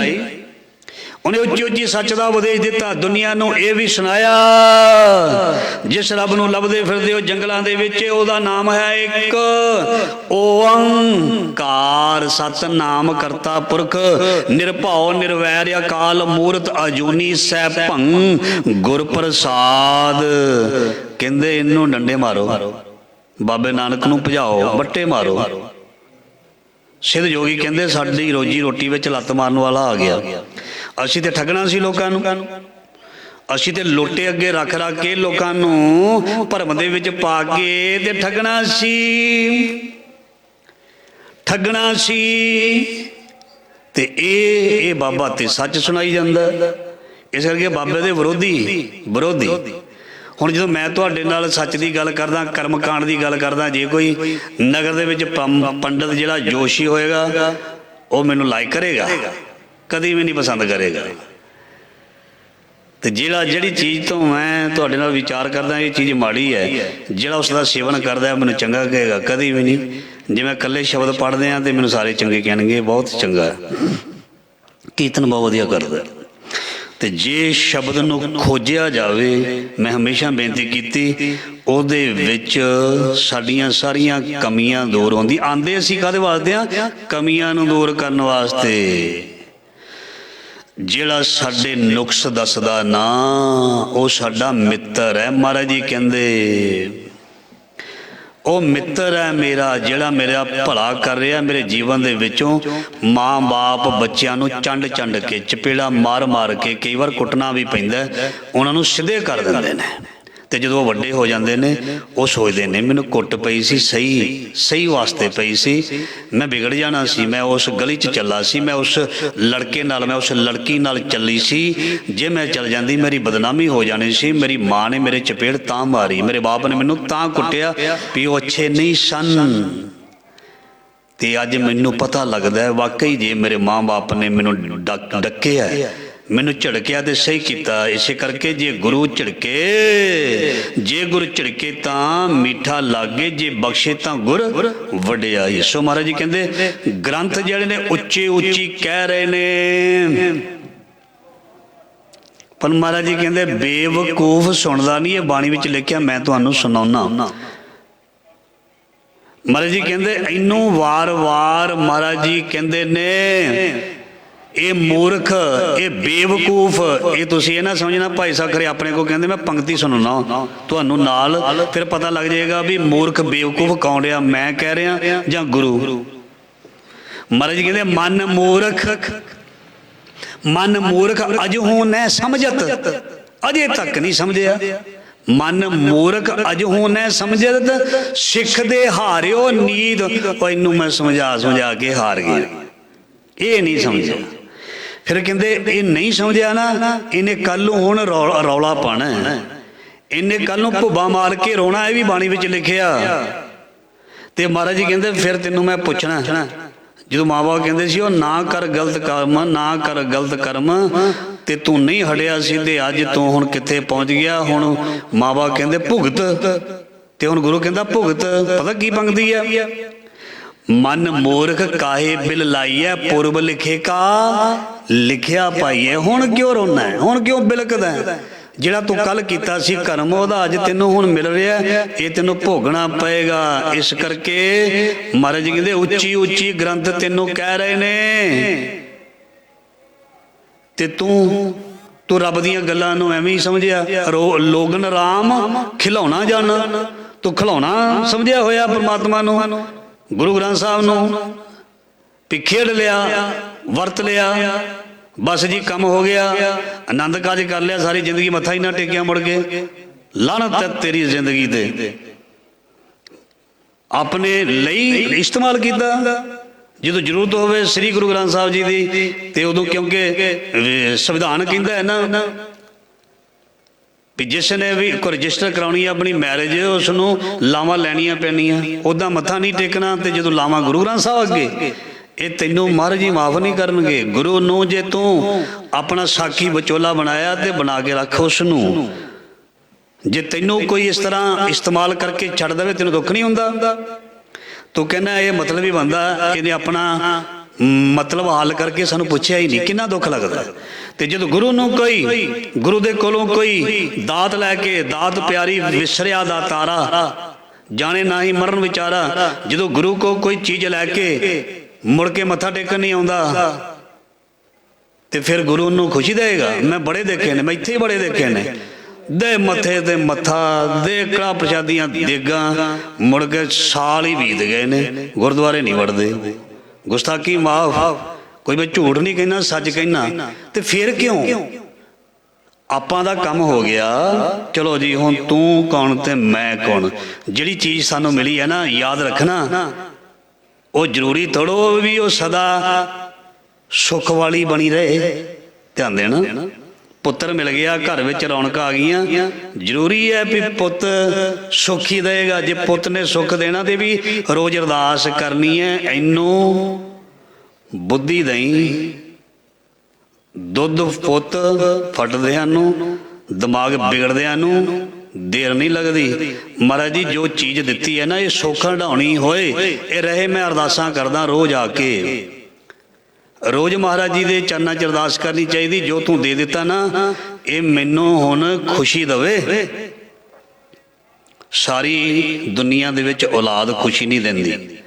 उन्हें उच्ची उच्ची सच का उपदेश दिता। दुनिया नूं यह भी सुनाया जिस रब नूं लभदे फिरदे हो जंगलों दे विच, ओहदा नाम है एक ओंकार सतनाम करता पुरख निरभौ निर्वैर अकाल मूरत अजूनी सैभं गुर प्रसाद। कहंदे इनू डंडे मारो, बाबे नानक नूं भजाओ, बट्टे मारो। सिद्ध जोगी कहंदे साडी रोजी रोटी विच लत्त मारन वाला आ गया। असीं ते ठगना सी लोकां नूं, असीं ते लोटे अगे रख रख के लोकां नूं भरम दे विच पा के ते ठगना सी, ठगना सी। ते ए बाबा ते सच सुनाई जांदा, इस करके बाबे दे विरोधी हुण जो मैं तुहाडे नाल सच की गल करदा, कर्मकांड की गल करदा, जे कोई नगर दे विच पंडित जिहड़ा जोशी होएगा वो मैनूं लाइक करेगा, कदी भी नहीं पसंद करेगा। तो जिहड़ी चीज़ तो मैं तुहाडे नाल विचार करदा ये चीज़ माड़ी है, जिहड़ा उसका सेवन करदा है मैनूं चंगा कहेगा, कदी भी नहीं। जे मैं कल्ले शब्द पढ़दे आ तो मैनूं सारे चंगे कहणगे, बहुत चंगा कीर्तन बहुत वधिया करदा। तो जे शब्द नूं खोजिया जावे, मैं हमेशा बेनती कीती ਉਹਦੇ ਵਿੱਚ ਸਾਡੀਆਂ ਸਾਰੀਆਂ ਕਮੀਆਂ ਦੂਰ ਹੁੰਦੀ। ਆਂਦੇ ਅਸੀਂ ਕਾਹਦੇ ਵਾਸਤੇ ਆ? ਕਮੀਆਂ ਨੂੰ ਦੂਰ ਕਰਨ ਵਾਸਤੇ। ਜਿਹੜਾ ਸਾਡੇ ਨੁਕਸ ਦੱਸਦਾ ਨਾ ਉਹ ਸਾਡਾ ਮਿੱਤਰ ਹੈ। ਮਹਾਰਾਜ ਜੀ ਕਹਿੰਦੇ ਉਹ ਮਿੱਤਰ ਹੈ ਮੇਰਾ, ਜਿਹੜਾ ਮੇਰਾ ਭਲਾ ਕਰ ਰਿਹਾ ਮੇਰੇ ਜੀਵਨ ਦੇ ਵਿੱਚੋਂ। ਮਾਂ ਬਾਪ ਬੱਚਿਆਂ ਨੂੰ ਚੰਡ ਚੰਡ ਕੇ ਚਪੇੜਾ ਮਾਰ ਮਾਰ ਕੇ ਕਈ ਵਾਰ ਕੁੱਟਣਾ ਵੀ ਪੈਂਦਾ, ਉਹਨਾਂ ਨੂੰ ਸਿੱਧੇ ਕਰ ਦਿੰਦੇ ਨੇ। ਤੇ ਜਦੋਂ ਉਹ ਵੱਡੇ ਹੋ ਜਾਂਦੇ ਨੇ ਉਹ ਸੋਚਦੇ ਨੇ ਮੈਨੂੰ ਕੁੱਟ ਪਈ ਸੀ, ਸਹੀ ਵਾਸਤੇ ਪਈ ਸੀ, ਮੈਂ ਵਿਗੜ ਜਾਣਾ ਸੀ, ਮੈਂ ਉਸ ਗਲੀ 'ਚ ਚੱਲਾ ਸੀ, ਮੈਂ ਉਸ ਲੜਕੇ ਨਾਲ, ਮੈਂ ਉਸ ਲੜਕੀ ਨਾਲ ਚੱਲੀ ਸੀ, ਜੇ ਮੈਂ ਚੱਲ ਜਾਂਦੀ ਮੇਰੀ ਬਦਨਾਮੀ ਹੋ ਜਾਣੀ ਸੀ। ਮੇਰੀ ਮਾਂ ਨੇ ਮੇਰੇ ਚਪੇੜ ਤਾਂ ਮਾਰੀ, ਮੇਰੇ ਬਾਪ ਨੇ ਮੈਨੂੰ ਤਾਂ ਕੁੱਟਿਆ ਵੀ ਉਹ ਅੱਛੇ ਨਹੀਂ ਸਨ। ਤੇ ਅੱਜ ਮੈਨੂੰ ਪਤਾ ਲੱਗਦਾ ਵਾਕਈ ਜੇ ਮੇਰੇ ਮਾਂ ਬਾਪ ਨੇ ਮੈਨੂੰ ਡੱਕਿਆ, ਮੈਨੂੰ ਝੜਕਿਆ ਤੇ ਸਹੀ ਕੀਤਾ। ਇਸੇ ਕਰਕੇ ਜੇ ਗੁਰੂ ਝੜਕੇ ਤਾਂ ਮਿੱਠਾ ਲਾਗੇ, ਜੇ ਬਖਸ਼ੇ ਤਾਂ ਗੁਰ ਵਡਿਆਈ। ਸੋ ਮਹਾਰਾਜ ਜੀ ਕਹਿੰਦੇ ਗ੍ਰੰਥ ਜਿਹੜੇ ਨੇ ਉੱਚੇ ਉੱਚੀ ਕਹਿ ਰਹੇ ਨੇ, ਪਰ ਮਹਾਰਾਜ ਜੀ ਕਹਿੰਦੇ ਬੇਵਕੂਫ ਸੁਣਦਾ ਨਹੀਂ। ਇਹ ਬਾਣੀ ਵਿੱਚ ਲਿਖਿਆ, ਮੈਂ ਤੁਹਾਨੂੰ ਸੁਣਾਉਣਾ। ਮਹਾਰਾਜ ਜੀ ਕਹਿੰਦੇ ਇਹਨੂੰ ਵਾਰ-ਵਾਰ ਮਹਾਰਾਜ ਜੀ ਕਹਿੰਦੇ ਨੇ ਇਹ ਮੂਰਖ, ਇਹ ਬੇਵਕੂਫ। ਇਹ ਤੁਸੀਂ ਇਹ ਨਾ ਸਮਝਣਾ ਭਾਈ ਸਾਹਿਬ ਖਰੇ ਆਪਣੇ ਕੋ ਕਹਿੰਦੇ ਮੈਂ ਪੰਕਤੀ ਸੁਣਾਉਣਾ ਤੁਹਾਨੂੰ ਨਾਲ, ਫਿਰ ਪਤਾ ਲੱਗ ਜਾਏਗਾ ਵੀ ਮੂਰਖ ਬੇਵਕੂਫ ਕੌਣ ਰਿਹਾ, ਮੈਂ ਕਹਿ ਰਿਹਾ ਜਾਂ ਗੁਰੂ। ਮਹਾਰਾਜ ਜੀ ਕਹਿੰਦੇ ਮਨ ਮੂਰਖ ਅਜਹੂ ਨੈ ਸਮਝਤ, ਅਜੇ ਤੱਕ ਨਹੀਂ ਸਮਝਿਆ। ਮਨ ਮੂਰਖ ਅਜਹੂ ਨੈ ਸਮਝਤ, ਸਿੱਖ ਦੇ ਹਾਰਿਓ ਨੀਂਦ। ਇਹਨੂੰ ਮੈਂ ਸਮਝਾ ਕੇ ਹਾਰ ਗਿਆ, ਇਹ ਨਹੀਂ ਸਮਝਿਆ। ਫਿਰ ਕਹਿੰਦੇ ਇਹ ਨਹੀਂ ਸਮਝਿਆ ਨਾ, ਇਹਨੇ ਕੱਲ ਨੂੰ ਹੁਣ ਰੌਲਾ ਪਾਣਾ, ਇਹਨੇ ਕੱਲ ਨੂੰ ਭੁੱਬਾ ਮਾਰ ਕੇ ਰੋਣਾ। ਇਹ ਵੀ ਬਾਣੀ ਵਿੱਚ ਲਿਖਿਆ। ਤੇ ਮਹਾਰਾਜ ਜੀ ਕਹਿੰਦੇ ਫਿਰ ਤੈਨੂੰ ਮੈਂ ਪੁੱਛਣਾ, ਜਦੋਂ ਮਾਂ ਬਾਪ ਕਹਿੰਦੇ ਸੀ ਉਹ ਨਾ ਕਰ ਗਲਤ ਕਰਮ, ਤੇ ਤੂੰ ਨਹੀਂ ਹਟਿਆ ਸੀ ਤੇ ਅੱਜ ਤੂੰ ਹੁਣ ਕਿੱਥੇ ਪਹੁੰਚ ਗਿਆ। ਹੁਣ ਮਾਂ ਬਾਪ ਕਹਿੰਦੇ ਭੁਗਤ, ਤੇ ਹੁਣ ਗੁਰੂ ਕਹਿੰਦਾ ਭੁਗਤ। ਪਤਾ ਕੀ ਪੰਗਤੀ ਆ? ਮਨ ਮੂਰਖ ਕਾਹੇ ਬਿਲ ਲਾਈਐ, ਪੁਰਬ ਲਿਖੇ ਕਾ ਲਿਖਿਆ ਪਾਈਐ। ਹੁਣ ਕਿਉਂ ਰੋਣਾ ਹੈ, ਹੁਣ ਕਿਉਂ ਬਿਲਕਦਾ? ਜਿਹੜਾ ਤੂੰ ਕੱਲ ਕੀਤਾ ਸੀ ਕਰਮ, ਉਹਦਾ ਅੱਜ ਤੈਨੂੰ ਹੁਣ ਮਿਲ ਰਿਹਾ, ਇਹ ਤੈਨੂੰ ਭੋਗਣਾ ਪਏਗਾ। ਇਸ ਕਰਕੇ ਮਹਾਰਾਜ ਜੀ ਕਹਿੰਦੇ ਉੱਚੀ ਉੱਚੀ ਗ੍ਰੰਥ ਤੈਨੂੰ ਕਹਿ ਰਹੇ ਨੇ, ਤੇ ਤੂੰ ਰੱਬ ਦੀਆਂ ਗੱਲਾਂ ਨੂੰ ਐਵੇਂ ਹੀ ਸਮਝਿਆ। ਲੋਗਨ ਰਾਮ ਖਿਲਾਉਣਾ ਜਾਣਾ, ਤੂੰ ਖਿਲਾਉਣਾ ਸਮਝਿਆ ਹੋਇਆ ਪਰਮਾਤਮਾ ਨੂੰ, ਗੁਰੂ ਗ੍ਰੰਥ ਸਾਹਿਬ ਨੂੰ। ਵੀ ਖੇਡ ਲਿਆ, ਵਰਤ ਲਿਆ, ਬਸ ਜੀ ਕੰਮ ਹੋ ਗਿਆ, ਆਨੰਦ ਕਾਜ ਕਰ ਲਿਆ, ਸਾਰੀ ਜ਼ਿੰਦਗੀ ਮੱਥਾ ਹੀ ਨਾ ਟੇਕਿਆ ਮੁੜ ਕੇ। ਲਾਹਨਤ ਹੈ ਤੇਰੀ ਜ਼ਿੰਦਗੀ ਤੇ। ਆਪਣੇ ਲਈ ਇਸਤੇਮਾਲ ਕੀਤਾ, ਜਦੋਂ ਜ਼ਰੂਰਤ ਹੋਵੇ ਸ੍ਰੀ ਗੁਰੂ ਗ੍ਰੰਥ ਸਾਹਿਬ ਜੀ ਦੀ, ਤੇ ਉਦੋਂ ਕਿਉਂਕਿ ਸੰਵਿਧਾਨ ਕਹਿੰਦਾ ਹੈ ਨਾ ਵੀ ਜਿਸ ਨੇ ਵੀ ਕੋਈ ਰਜਿਸਟਰ ਕਰਾਉਣੀ ਹੈ ਆਪਣੀ ਮੈਰਿਜ, ਉਸ ਨੂੰ ਲਾਵਾਂ ਲੈਣੀਆਂ ਪੈਣੀਆਂ, ਉੱਦਾਂ ਮੱਥਾ ਨਹੀਂ ਟੇਕਣਾ। ਤੇ ਜਦੋਂ ਲਾਵਾਂ ਗੁਰੂ ਗ੍ਰੰਥ ਸਾਹਿਬ ਅੱਗੇ, ਇਹ ਤੈਨੂੰ ਮਹਾਰਾਜ ਜੀ ਮਾਫ ਨਹੀਂ ਕਰਨਗੇ। ਗੁਰੂ ਨੂੰ ਜੇ ਤੂੰ ਆਪਣਾ ਸਾਖੀ ਵਿਚੋਲਾ ਬਣਾਇਆ ਤੇ ਬਣਾ ਕੇ ਰੱਖ ਉਸ ਨੂੰ। ਜੇ ਤੈਨੂੰ ਕੋਈ ਇਸ ਤਰ੍ਹਾਂ ਇਸਤੇਮਾਲ ਕਰਕੇ ਛੱਡ ਦੇਵੇ, ਤੈਨੂੰ ਦੁੱਖ ਨਹੀਂ ਹੁੰਦਾ? ਤੂੰ ਕਹਿੰਦਾ ਇਹ ਮਤਲਬ ਹੀ ਬੰਦਾ, ਇਹਨੇ ਆਪਣਾ ਮਤਲਬ ਹੱਲ ਕਰਕੇ ਸਾਨੂੰ ਪੁੱਛਿਆ ਹੀ ਨਹੀਂ, ਕਿੰਨਾ ਦੁੱਖ ਲੱਗਦਾ। ਤੇ ਜਦੋਂ ਗੁਰੂ ਨੂੰ ਕੋਈ, ਗੁਰੂ ਦੇ ਕੋਲੋਂ ਕੋਈ ਦਾਤ ਲੈ ਕੇ, ਦਾਤ ਪਿਆਰੀ ਵਿਸਰਿਆ ਦਾ ਤਾਰਾ, ਜਾਣੇ ਨਾ ਹੀ ਮਰਨ ਵਿਚਾਰਾ, ਜਦੋਂ ਗੁਰੂ ਕੋ ਕੋਈ ਚੀਜ਼ ਲੈ ਕੇ ਮੁੜ ਕੇ ਮੱਥਾ ਟੇਕਣ ਨਹੀਂ ਆਉਂਦਾ, ਤੇ ਫਿਰ ਗੁਰੂ ਨੂੰ ਖੁਸ਼ੀ ਦੇਗਾ? ਮੈਂ ਬੜੇ ਦੇਖੇ ਨੇ, ਮੈਂ ਇੱਥੇ ਹੀ ਬੜੇ ਦੇਖੇ ਨੇ, ਦੇ ਮੱਥੇ ਤੇ ਮੱਥਾ ਦੇ ਕੜਾ ਪ੍ਰਸ਼ਾਦੀਆਂ ਦੇਗਾਂ, ਮੁੜ ਕੇ ਸਾਲ ਹੀ ਬੀਤ ਗਏ ਨੇ, ਗੁਰਦੁਆਰੇ ਨਹੀਂ ਵੜਦੇ। ਗੁਸਤਾਖੀ ਮਾਫ, ਕੋਈ ਮੈਂ ਝੂਠ ਨਹੀਂ ਕਹਿਣਾ, ਸੱਚ ਕਹਿਣਾ। ਤੇ ਫਿਰ ਕਿਉਂ? ਆਪਾਂ ਦਾ ਕੰਮ ਹੋ ਗਿਆ, ਚਲੋ ਜੀ ਹੁਣ ਤੂੰ ਕੌਣ ਤੇ ਮੈਂ ਕੌਣ। ਜਿਹੜੀ ਚੀਜ਼ ਸਾਨੂੰ ਮਿਲੀ ਹੈ ਨਾ, ਯਾਦ ਰੱਖਣਾ, ਉਹ ਜ਼ਰੂਰੀ ਥੋੜੋ ਵੀ ਉਹ ਸਦਾ ਸੁੱਖ ਵਾਲੀ ਬਣੀ ਰਹੇ। ਧਿਆਨ ਦੇਣਾ, ਪੁੱਤਰ ਮਿਲ ਗਿਆ, ਘਰ ਵਿੱਚ ਰੌਣਕਾਂ ਆ ਗਈਆਂ, ਜ਼ਰੂਰੀ ਹੈ ਵੀ ਪੁੱਤ ਸੁੱਖ ਹੀ ਦੇਗਾ। ਜੇ ਪੁੱਤ ਨੇ ਸੁੱਖ ਦੇਣਾ ਤੇ ਵੀ ਰੋਜ਼ ਅਰਦਾਸ ਕਰਨੀ ਹੈ, ਇਹਨੂੰ ਬੁੱਧੀ ਦਈ, ਦੁੱਧ ਪੁੱਤ ਫਟਦਿਆਂ ਨੂੰ, ਦਿਮਾਗ ਵਿਗੜਦਿਆਂ ਨੂੰ ਦੇਰ ਨਹੀਂ ਲੱਗਦੀ। ਮਹਾਰਾਜ ਜੀ ਜੋ ਚੀਜ਼ ਦਿੱਤੀ ਹੈ ਨਾ, ਇਹ ਸੁੱਖ ਹੰਢਾਉਣੀ ਹੋਏ, ਇਹ ਰਹੇ। ਮੈਂ ਅਰਦਾਸਾਂ ਕਰਦਾ ਰੋਜ਼ ਆ ਕੇ, ਰੋਜ਼ ਮਹਾਰਾਜ ਜੀ ਦੇ ਚਰਨਾਂ 'ਚ ਅਰਦਾਸ ਕਰਨੀ ਚਾਹੀਦੀ। ਜੋ ਤੂੰ ਦੇ ਦਿੱਤਾ ਨਾ, ਇਹ ਮੈਨੂੰ ਹੁਣ ਖੁਸ਼ੀ ਦੇਵੇ। ਸਾਰੀ ਦੁਨੀਆ ਦੇ ਵਿੱਚ ਔਲਾਦ ਖੁਸ਼ੀ ਨਹੀਂ ਦਿੰਦੀ,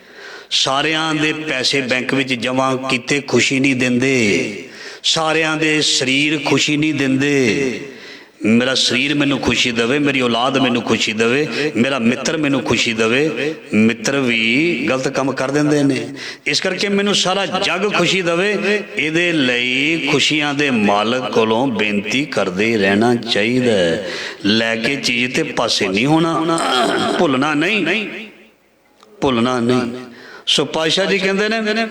ਸਾਰਿਆਂ ਦੇ ਪੈਸੇ ਬੈਂਕ ਵਿੱਚ ਜਮ੍ਹਾਂ ਕੀਤੇ ਖੁਸ਼ੀ ਨਹੀਂ ਦਿੰਦੇ, ਸਾਰਿਆਂ ਦੇ ਸਰੀਰ ਖੁਸ਼ੀ ਨਹੀਂ ਦਿੰਦੇ। ਮੇਰਾ ਸਰੀਰ ਮੈਨੂੰ ਖੁਸ਼ੀ ਦੇਵੇ, ਮੇਰੀ ਔਲਾਦ ਮੈਨੂੰ ਖੁਸ਼ੀ ਦੇਵੇ, ਮੇਰਾ ਮਿੱਤਰ ਮੈਨੂੰ ਖੁਸ਼ੀ ਦੇਵੇ। ਮਿੱਤਰ ਵੀ ਗਲਤ ਕੰਮ ਕਰ ਦਿੰਦੇ ਨੇ, ਇਸ ਕਰਕੇ ਮੈਨੂੰ ਸਾਰਾ ਜੱਗ ਖੁਸ਼ੀ ਦੇਵੇ। ਇਹਦੇ ਲਈ ਖੁਸ਼ੀਆਂ ਦੇ ਮਾਲਕ ਕੋਲੋਂ ਬੇਨਤੀ ਕਰਦੇ ਰਹਿਣਾ ਚਾਹੀਦਾ। ਲੈ ਕੇ ਚੀਜ਼ ਤੇ ਪਾਸੇ ਨਹੀਂ ਹੋਣਾ, ਭੁੱਲਣਾ ਨਹੀਂ, ਭੁੱਲਣਾ ਨਹੀਂ। ਸੋ ਪਾਤਸ਼ਾਹ ਜੀ ਕਹਿੰਦੇ ਨੇ,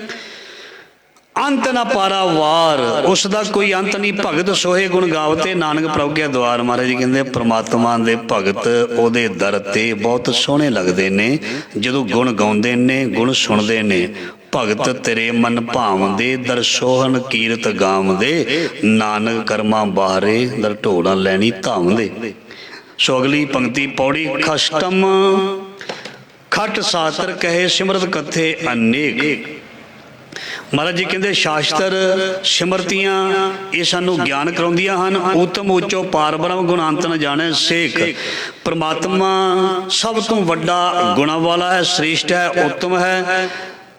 ਅੰਤ ਨਾ ਪਾਰਾਵਾਰ, ਉਸ ਦਾ ਕੋਈ ਅੰਤ ਨਹੀਂ। ਭਗਤ ਸੋਹੇ ਗੁਣ ਗਾਵਤੇ, ਨਾਨਕ ਪ੍ਰਭ ਕੇ ਦਵਾਰ। ਮਹਾਰਾਜ ਜੀ ਕਹਿੰਦੇ ਪ੍ਰਮਾਤਮਾ ਦੇ ਭਗਤ ਉਹਦੇ ਦਰ ਤੇ ਬਹੁਤ ਸੋਹਣੇ ਲੱਗਦੇ ਨੇ ਜਦੋਂ ਗੁਣ ਗਾਉਂਦੇ ਨੇ, ਗੁਣ ਸੁਣਦੇ ਨੇ। ਭਗਤ ਤੇਰੇ ਮਨ ਭਾਵਦੇ, ਦਰ ਸੋਹਣ ਕੀਰਤ ਗਾਵਦੇ, ਨਾਨਕ ਕਰਮਾਂ ਬਾਹਰੇ, ਦਰ ਢੋਲਾਂ ਲੈਣੀ ਧਾਵਦੇ। ਸੋ ਅਗਲੀ ਪੰਕਤੀ ਪੌੜੀ ਖਸ਼ਟਮ ਖਟ ਸਾਸਤਰ ਕਹੇ, ਸਿਮਰਤ ਕਥੇ ਅਨੇਕ। ਮਹਾਰਾਜ ਜੀ ਕਹਿੰਦੇ ਸ਼ਾਸਤਰ ਸਿਮਰਤੀਆਂ ਇਹ ਸਾਨੂੰ ਗਿਆਨ ਕਰਾਉਂਦੀਆਂ ਹਨ। ਉਤਮ ਉੱਚੋ ਪਾਰ ਬ੍ਰਹਮ ਗੁਣ ਅੰਤ ਨ ਜਾਣੈ ਸੇਖ। ਪਰਮਾਤਮਾ ਸਭ ਤੋਂ ਵੱਡਾ ਗੁਣਾਂ ਵਾਲਾ ਹੈ, ਸ੍ਰੇਸ਼ਟ ਹੈ, ਉੱਤਮ ਹੈ।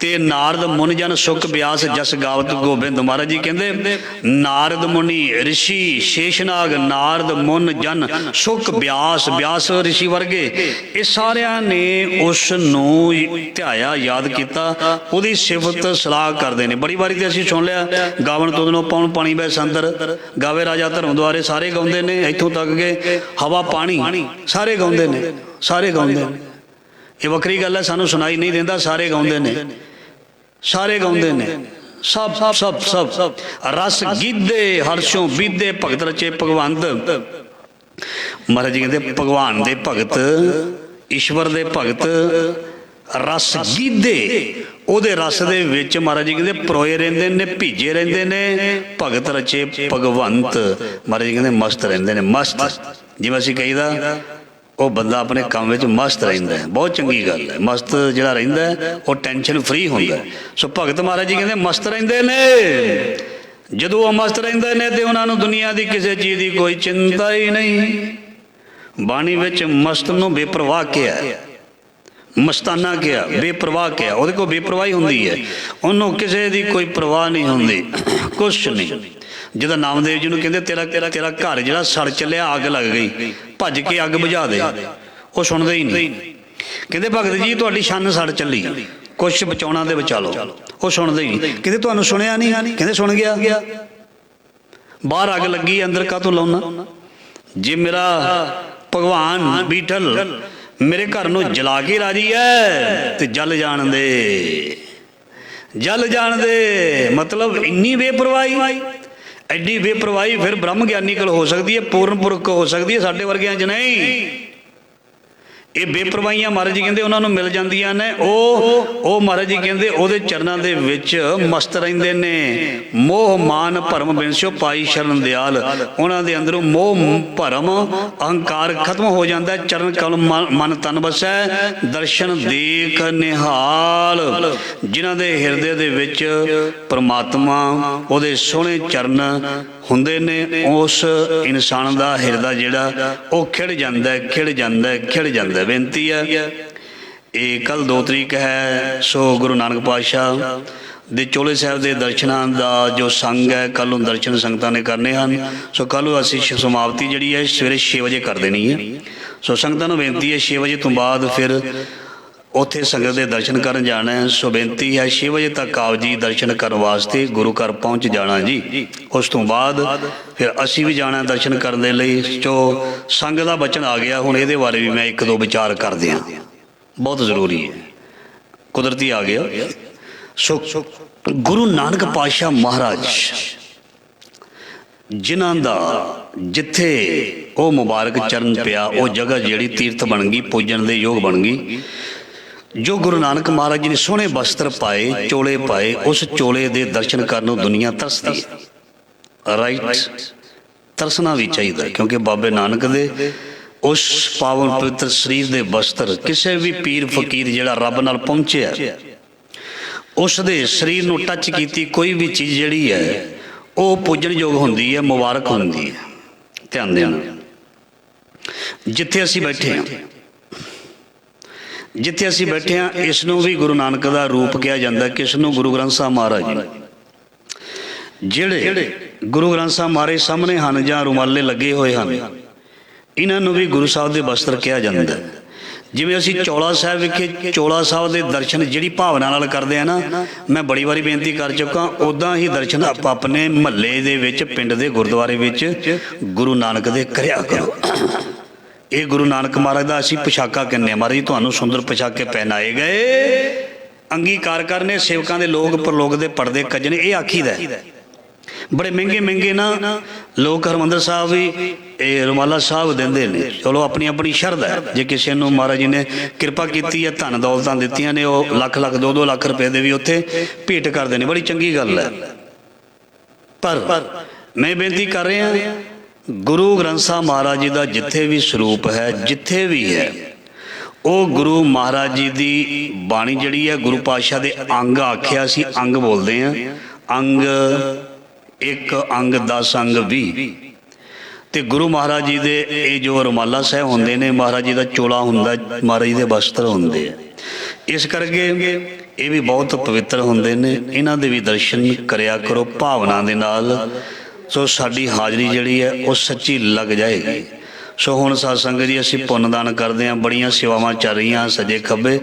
ਤੇ ਨਾਰਦ ਮੁਨ ਜਨ ਸੁਖ ਬਿਆਸ, ਜਸ ਗਾਵਤ ਗੋਬਿੰਦ। ਮਹਾਰਾਜ ਜੀ ਕਹਿੰਦੇ ਨਾਰਦ ਮੁਨੀ, ਰਿਸ਼ੀ, ਸ਼ੇਸ਼ਨਾਗ, ਨਾਰਦ ਮੁਨ ਜਨ ਸੁਖ ਬਿਆਸ, ਬਿਆਸ ਰਿਸ਼ੀ ਵਰਗੇ, ਇਹ ਸਾਰਿਆਂ ਨੇ ਉਸ ਨੂੰ ਧਿਆਇਆ, ਯਾਦ ਕੀਤਾ, ਉਹਦੀ ਸਿਫਤ ਸਲਾਹ ਕਰਦੇ ਨੇ। ਬੜੀ ਵਾਰੀ ਤੇ ਅਸੀਂ ਸੁਣ ਲਿਆ, ਗਾਵਣ ਤੋਂ ਪੌਣ ਪਾਣੀ ਬੈ ਸੰਦਰ, ਗਾਵੇ ਰਾਜਾ ਧਰਮ ਦੁਆਰੇ, ਸਾਰੇ ਗਾਉਂਦੇ ਨੇ। ਇੱਥੋਂ ਤੱਕ ਕਿ ਹਵਾ ਪਾਣੀ ਸਾਰੇ ਗਾਉਂਦੇ ਨੇ, ਸਾਰੇ ਗਾਉਂਦੇ ਨੇ। ਇਹ ਵੱਖਰੀ ਗੱਲ ਹੈ, ਸਾਨੂੰ ਸੁਣਾਈ ਨਹੀਂ ਦਿੰਦਾ, ਸਾਰੇ ਗਾਉਂਦੇ ਨੇ, ਸਾਰੇ ਗਾਉਂਦੇ ਨੇ। ਸਭ ਸਭ ਸਭ ਰਸ ਗੀਧੇ ਹਰਸ਼ੋਂ ਬੀਧੇ, ਭਗਤ ਰਚੇ ਭਗਵੰਤ। ਮਹਾਰਾਜ ਜੀ ਕਹਿੰਦੇ ਭਗਵਾਨ ਦੇ ਭਗਤ, ਈਸ਼ਵਰ ਦੇ ਭਗਤ ਰਸ ਗੀਧੇ, ਉਹਦੇ ਰਸ ਦੇ ਵਿੱਚ ਮਹਾਰਾਜ ਜੀ ਕਹਿੰਦੇ ਪਰੋਏ ਰਹਿੰਦੇ ਨੇ, ਭੀਜੇ ਰਹਿੰਦੇ ਨੇ। ਭਗਤ ਰਚੇ ਭਗਵੰਤ, ਮਹਾਰਾਜ ਜੀ ਕਹਿੰਦੇ ਮਸਤ ਰਹਿੰਦੇ ਨੇ, ਮਸਤ। ਜਿਵੇਂ ਅਸੀਂ ਕਹੀਦਾ ਉਹ ਬੰਦਾ ਆਪਣੇ ਕੰਮ ਵਿੱਚ ਮਸਤ ਰਹਿੰਦਾ ਹੈ, ਬਹੁਤ ਚੰਗੀ ਗੱਲ ਹੈ। ਮਸਤ ਜਿਹੜਾ ਰਹਿੰਦਾ ਉਹ ਟੈਨਸ਼ਨ ਫਰੀ ਹੁੰਦਾ। ਸੋ ਭਗਤ ਮਹਾਰਾਜ ਜੀ ਕਹਿੰਦੇ ਮਸਤ ਰਹਿੰਦੇ ਨੇ। ਜਦੋਂ ਉਹ ਮਸਤ ਰਹਿੰਦੇ ਨੇ ਤੇ ਉਹਨਾਂ ਨੂੰ ਦੁਨੀਆ ਦੀ ਕਿਸੇ ਚੀਜ਼ ਦੀ ਕੋਈ ਚਿੰਤਾ ਹੀ ਨਹੀਂ। ਬਾਣੀ ਵਿੱਚ ਮਸਤ ਨੂੰ ਬੇਪਰਵਾਹ ਕਿਹਾ, ਮਸਤਾਨਾ ਕਿਹਾ, ਬੇਪਰਵਾਹ ਕਿਹਾ। ਉਹਦੇ ਕੋਲ ਬੇਪਰਵਾਹੀ ਹੁੰਦੀ ਹੈ, ਉਹਨੂੰ ਕਿਸੇ ਦੀ ਕੋਈ ਪਰਵਾਹ ਨਹੀਂ ਹੁੰਦੀ, ਕੁਛ ਨਹੀਂ। ਜਦੋਂ ਨਾਮਦੇਵ ਜੀ ਨੂੰ ਕਹਿੰਦੇ ਤੇਰਾ ਘਰ ਜਿਹੜਾ ਸੜ ਚੱਲਿਆ, ਅੱਗ ਲੱਗ ਗਈ, ਭੱਜ ਕੇ ਅੱਗ ਬੁਝਾ ਦੇ, ਉਹ ਸੁਣਦੇ ਹੀ ਨਹੀਂ। ਕਹਿੰਦੇ ਭਗਤ ਜੀ ਤੁਹਾਡੀ ਛੰਨ ਸੜ ਚੱਲੀ, ਕੁਛ ਬਚਾਉਣਾ ਤੇ ਬਚਾ ਲਓ, ਉਹ ਸੁਣਦੇ ਹੀ ਨਹੀਂ। ਕਹਿੰਦੇ ਤੁਹਾਨੂੰ ਸੁਣਿਆ ਨਹੀਂ? ਕਹਿੰਦੇ ਸੁਣ ਗਿਆ। ਬਾਹਰ ਅੱਗ ਲੱਗੀ, ਅੰਦਰ ਕਾਹਤੋਂ ਲਾਉਣਾ? ਜੇ ਮੇਰਾ ਭਗਵਾਨ ਬੀਠਲ ਮੇਰੇ ਘਰ ਨੂੰ ਜਲਾ ਕੇ ਰਾਜੀ ਹੈ ਤੇ ਜਲ ਜਾਣ ਦੇ, ਜਲ ਜਾਣ ਦੇ। ਮਤਲਬ ਇੰਨੀ ਬੇਪਰਵਾਹੀ, ਐਡੀ ਬੇਪਰਵਾਹੀ ਫਿਰ ਬ੍ਰਹਮ ਗਿਆਨੀ ਕੋਲ ਹੋ ਸਕਦੀ ਹੈ, ਪੂਰਨ ਪੁਰਖ ਹੋ ਸਕਦੀ ਹੈ, ਸਾਡੇ ਵਰਗਿਆਂ 'ਚ ਨਹੀਂ। ਇਹ ਬੇਪਰਵਾਹੀਆਂ ਮਹਾਰਾਜ ਜੀ ਕਹਿੰਦੇ ਉਹਨਾਂ ਨੂੰ ਮਿਲ ਜਾਂਦੀਆਂ ਨੇ। ਉਹ ਮਹਾਰਾਜ ਜੀ ਕਹਿੰਦੇ ਉਹਦੇ ਚਰਨਾਂ ਦੇ ਵਿੱਚ ਮਸਤ ਰਹਿੰਦੇ ਨੇ। ਮੋਹ ਮਾਨ ਭਰਮ ਬਿਨਸਿਓ ਪਾਈ ਸ਼ਰਨ ਦਿਆਲ। ਉਹਨਾਂ ਦੇ ਅੰਦਰੋਂ ਮੋਹ ਭਰਮ ਅਹੰਕਾਰ ਖਤਮ ਹੋ ਜਾਂਦਾ। ਚਰਨ ਕਮਲ ਮਨ ਤਨ ਵਸੈ ਦਰਸ਼ਨ ਦੇਖ ਨਿਹਾਲ। ਜਿਨ੍ਹਾਂ ਦੇ ਹਿਰਦੇ ਦੇ ਵਿੱਚ ਪਰਮਾਤਮਾ ਉਹਦੇ ਸੋਹਣੇ ਚਰਨ ਹੁੰਦੇ ਨੇ, ਉਸ ਇਨਸਾਨ ਦਾ ਹਿਰਦਾ ਜਿਹੜਾ ਉਹ ਖਿੜ ਜਾਂਦਾ, ਖਿੜ ਜਾਂਦਾ, ਖਿੜ ਜਾਂਦਾ। ਬੇਨਤੀ ਹੈ, ਇਹ ਕੱਲ੍ਹ 2 ਤਰੀਕ ਹੈ, ਸੋ ਗੁਰੂ ਨਾਨਕ ਪਾਤਸ਼ਾਹ ਦੇ ਚੋਲੇ ਸਾਹਿਬ ਦੇ ਦਰਸ਼ਨਾਂ ਦਾ ਜੋ ਸੰਗ ਹੈ, ਕੱਲ੍ਹ ਨੂੰ ਦਰਸ਼ਨ ਸੰਗਤਾਂ ਨੇ ਕਰਨੇ ਹਨ। ਸੋ ਕੱਲ੍ਹ ਨੂੰ ਅਸੀਂ ਸਮਾਪਤੀ ਜਿਹੜੀ ਹੈ ਸਵੇਰੇ 6 ਵਜੇ ਕਰ ਦੇਣੀ ਹੈ। ਸੋ ਸੰਗਤਾਂ ਨੂੰ ਬੇਨਤੀ ਹੈ 6 ਵਜੇ ਤੋਂ ਬਾਅਦ ਫਿਰ ਉੱਥੇ ਸੰਗਤ ਦੇ ਦਰਸ਼ਨ ਕਰਨ ਜਾਣਾ ਹੈ। ਸੋ ਬੇਨਤੀ ਹੈ 6 ਵਜੇ ਤੱਕ ਆਪ ਜੀ ਦਰਸ਼ਨ ਕਰਨ ਵਾਸਤੇ ਗੁਰੂ ਘਰ ਪਹੁੰਚ ਜਾਣਾ ਜੀ। ਉਸ ਤੋਂ ਬਾਅਦ ਫਿਰ ਅਸੀਂ ਵੀ ਜਾਣਾ ਦਰਸ਼ਨ ਕਰਨ ਦੇ ਲਈ। ਜੋ ਸੰਗ ਦਾ ਬਚਨ ਆ ਗਿਆ, ਹੁਣ ਇਹਦੇ ਬਾਰੇ ਵੀ ਮੈਂ 1-2 ਵਿਚਾਰ ਕਰ ਦਿਆਂ, ਬਹੁਤ ਜ਼ਰੂਰੀ ਹੈ, ਕੁਦਰਤੀ ਆ ਗਿਆ। ਸੋ ਗੁਰੂ ਨਾਨਕ ਪਾਤਸ਼ਾਹ ਮਹਾਰਾਜ ਜਿਨ੍ਹਾਂ ਦਾ ਜਿੱਥੇ ਉਹ ਮੁਬਾਰਕ ਚਰਨ ਪਿਆ, ਉਹ ਜਗ੍ਹਾ ਜਿਹੜੀ ਤੀਰਥ ਬਣ ਗਈ, ਪੂਜਣ ਦੇ ਯੋਗ ਬਣ ਗਈ। ਜੋ ਗੁਰੂ ਨਾਨਕ ਮਹਾਰਾਜ ਜੀ ਨੇ ਸੋਹਣੇ ਵਸਤਰ ਪਾਏ, ਚੋਲੇ ਪਾਏ, ਉਸ ਚੋਲੇ ਦੇ ਦਰਸ਼ਨ ਕਰਨ ਨੂੰ ਦੁਨੀਆ ਤਰਸਦੀ ਹੈ। ਰਾਈਟ, ਤਰਸਣਾ ਵੀ ਚਾਹੀਦਾ, ਕਿਉਂਕਿ ਬਾਬੇ ਨਾਨਕ ਦੇ ਉਸ ਪਾਵਨ ਪਵਿੱਤਰ ਸਰੀਰ ਦੇ ਵਸਤਰ ਕਿਸੇ ਵੀ ਪੀਰ ਫਕੀਰ ਜਿਹੜਾ ਰੱਬ ਨਾਲ ਪਹੁੰਚਿਆ, ਉਸ ਦੇ ਸਰੀਰ ਨੂੰ ਟੱਚ ਕੀਤੀ ਕੋਈ ਵੀ ਚੀਜ਼ ਜਿਹੜੀ ਹੈ ਉਹ ਪੂਜਣਯੋਗ ਹੁੰਦੀ ਹੈ, ਮੁਬਾਰਕ ਹੁੰਦੀ ਹੈ। ਧਿਆਨ ਦੇਣਾ, ਜਿੱਥੇ ਅਸੀਂ ਬੈਠੇ ਹਾਂ, ਜਿੱਥੇ ਅਸੀਂ ਬੈਠੇ ਹਾਂ, ਇਸ ਨੂੰ ਵੀ ਗੁਰੂ ਨਾਨਕ ਦਾ ਰੂਪ ਕਿਹਾ ਜਾਂਦਾ। ਕਿਸ ਨੂੰ? ਗੁਰੂ ਗ੍ਰੰਥ ਸਾਹਿਬ ਮਹਾਰਾਜ ਜੀ, ਜਿਹੜੇ ਗੁਰੂ ਗ੍ਰੰਥ ਸਾਹਿਬ ਮਹਾਰਾਜ ਸਾਹਮਣੇ ਹਨ ਜਾਂ ਰੁਮਾਲੇ ਲੱਗੇ ਹੋਏ ਹਨ, ਇਹਨਾਂ ਨੂੰ ਵੀ ਗੁਰੂ ਸਾਹਿਬ ਦੇ ਵਸਤਰ ਕਿਹਾ ਜਾਂਦਾ। ਜਿਵੇਂ ਅਸੀਂ ਚੌਲਾ ਸਾਹਿਬ ਵਿਖੇ ਚੌਲਾ ਸਾਹਿਬ ਦੇ ਦਰਸ਼ਨ ਜਿਹੜੀ ਭਾਵਨਾ ਨਾਲ ਕਰਦੇ ਆ ਨਾ, ਮੈਂ ਬੜੀ ਵਾਰੀ ਬੇਨਤੀ ਕਰ ਚੁੱਕਾ, ਉੱਦਾਂ ਹੀ ਦਰਸ਼ਨ ਆਪਾਂ ਆਪਣੇ ਮਹੱਲੇ ਦੇ ਵਿੱਚ, ਪਿੰਡ ਦੇ ਗੁਰਦੁਆਰੇ ਵਿੱਚ ਗੁਰੂ ਨਾਨਕ ਦੇ ਕਰਿਆ ਕਰੋ। ਇਹ ਗੁਰੂ ਨਾਨਕ ਮਹਾਰਾਜ ਦਾ ਅਸੀਂ ਪੁਸ਼ਾਕਾ ਕਹਿੰਦੇ ਹਾਂ। ਮਹਾਰਾਜ ਤੁਹਾਨੂੰ ਸੁੰਦਰ ਪੁਸ਼ਾਕੇ ਪਹਿਨਾਏ ਗਏ, ਅੰਗੀਕਾਰ ਕਰਨੇ ਸੇਵਕਾਂ ਦੇ ਲੋਕ ਪਰਲੋਕ ਦੇ ਪਰਦੇ ਕੱਜਣੇ, ਇਹ ਆਖੀਦਾ। ਬੜੇ ਮਹਿੰਗੇ ਮਹਿੰਗੇ ਨਾ ਲੋਕ ਹਰਿਮੰਦਰ ਸਾਹਿਬ ਵੀ ਇਹ ਰੁਮਾਲਾ ਸਾਹਿਬ ਦਿੰਦੇ ਨੇ। ਚਲੋ ਆਪਣੀ ਆਪਣੀ ਸ਼ਰਧਾ ਹੈ। ਜੇ ਕਿਸੇ ਨੂੰ ਮਹਾਰਾਜ ਜੀ ਨੇ ਕਿਰਪਾ ਕੀਤੀ ਹੈ, ਧਨ ਦੌਲਤਾਂ ਦਿੱਤੀਆਂ ਨੇ, ਉਹ ਲੱਖ ਲੱਖ 2-2 ਲੱਖ ਰੁਪਏ ਦੇ ਵੀ ਉੱਥੇ ਭੇਟ ਕਰਦੇ ਨੇ, ਬੜੀ ਚੰਗੀ ਗੱਲ ਹੈ। ਪਰ ਮੈਂ ਬੇਨਤੀ ਕਰ ਰਿਹਾ, ਗੁਰੂ ਗ੍ਰੰਥ ਸਾਹਿਬ ਮਹਾਰਾਜ ਜੀ ਦਾ ਜਿੱਥੇ ਵੀ ਸਰੂਪ ਹੈ, ਜਿੱਥੇ ਵੀ ਹੈ, ਉਹ ਗੁਰੂ ਮਹਾਰਾਜ ਜੀ ਦੀ ਬਾਣੀ ਜਿਹੜੀ ਹੈ, ਗੁਰੂ ਪਾਤਸ਼ਾਹ ਦੇ ਅੰਗ ਆਖਿਆ ਸੀ, ਅੰਗ ਬੋਲਦੇ ਹਾਂ, ਅੰਗ 1, ਅੰਗ 10, ਅੰਗ 20। ਤੇ ਗੁਰੂ ਮਹਾਰਾਜ ਜੀ ਦੇ ਇਹ ਜੋ ਰੁਮਾਲਾ ਸਾਹਿਬ ਹੁੰਦੇ ਨੇ, ਮਹਾਰਾਜ ਜੀ ਦਾ ਚੋਲਾ ਹੁੰਦਾ, ਮਹਾਰਾਜ ਜੀ ਦੇ ਵਸਤਰ ਹੁੰਦੇ ਆ, ਇਸ ਕਰਕੇ ਇਹ ਵੀ ਬਹੁਤ ਪਵਿੱਤਰ ਹੁੰਦੇ ਨੇ। ਇਹਨਾਂ ਦੇ ਵੀ ਦਰਸ਼ਨ ਕਰਿਆ ਕਰੋ ਭਾਵਨਾ ਦੇ ਨਾਲ। ਸੋ ਸਾਡੀ ਹਾਜ਼ਰੀ ਜਿਹੜੀ ਹੈ ਉਹ ਸੱਚੀ ਲੱਗ ਜਾਏਗੀ। ਸੋ ਹੁਣ ਸਾਧ ਸੰਗਤ ਜੀ ਅਸੀਂ ਪੁੰਨਦਾਨ ਕਰਦੇ ਹਾਂ, ਬੜੀਆਂ ਸੇਵਾਵਾਂ ਚੱਲ ਰਹੀਆਂ ਸੱਜੇ ਖੱਬੇ,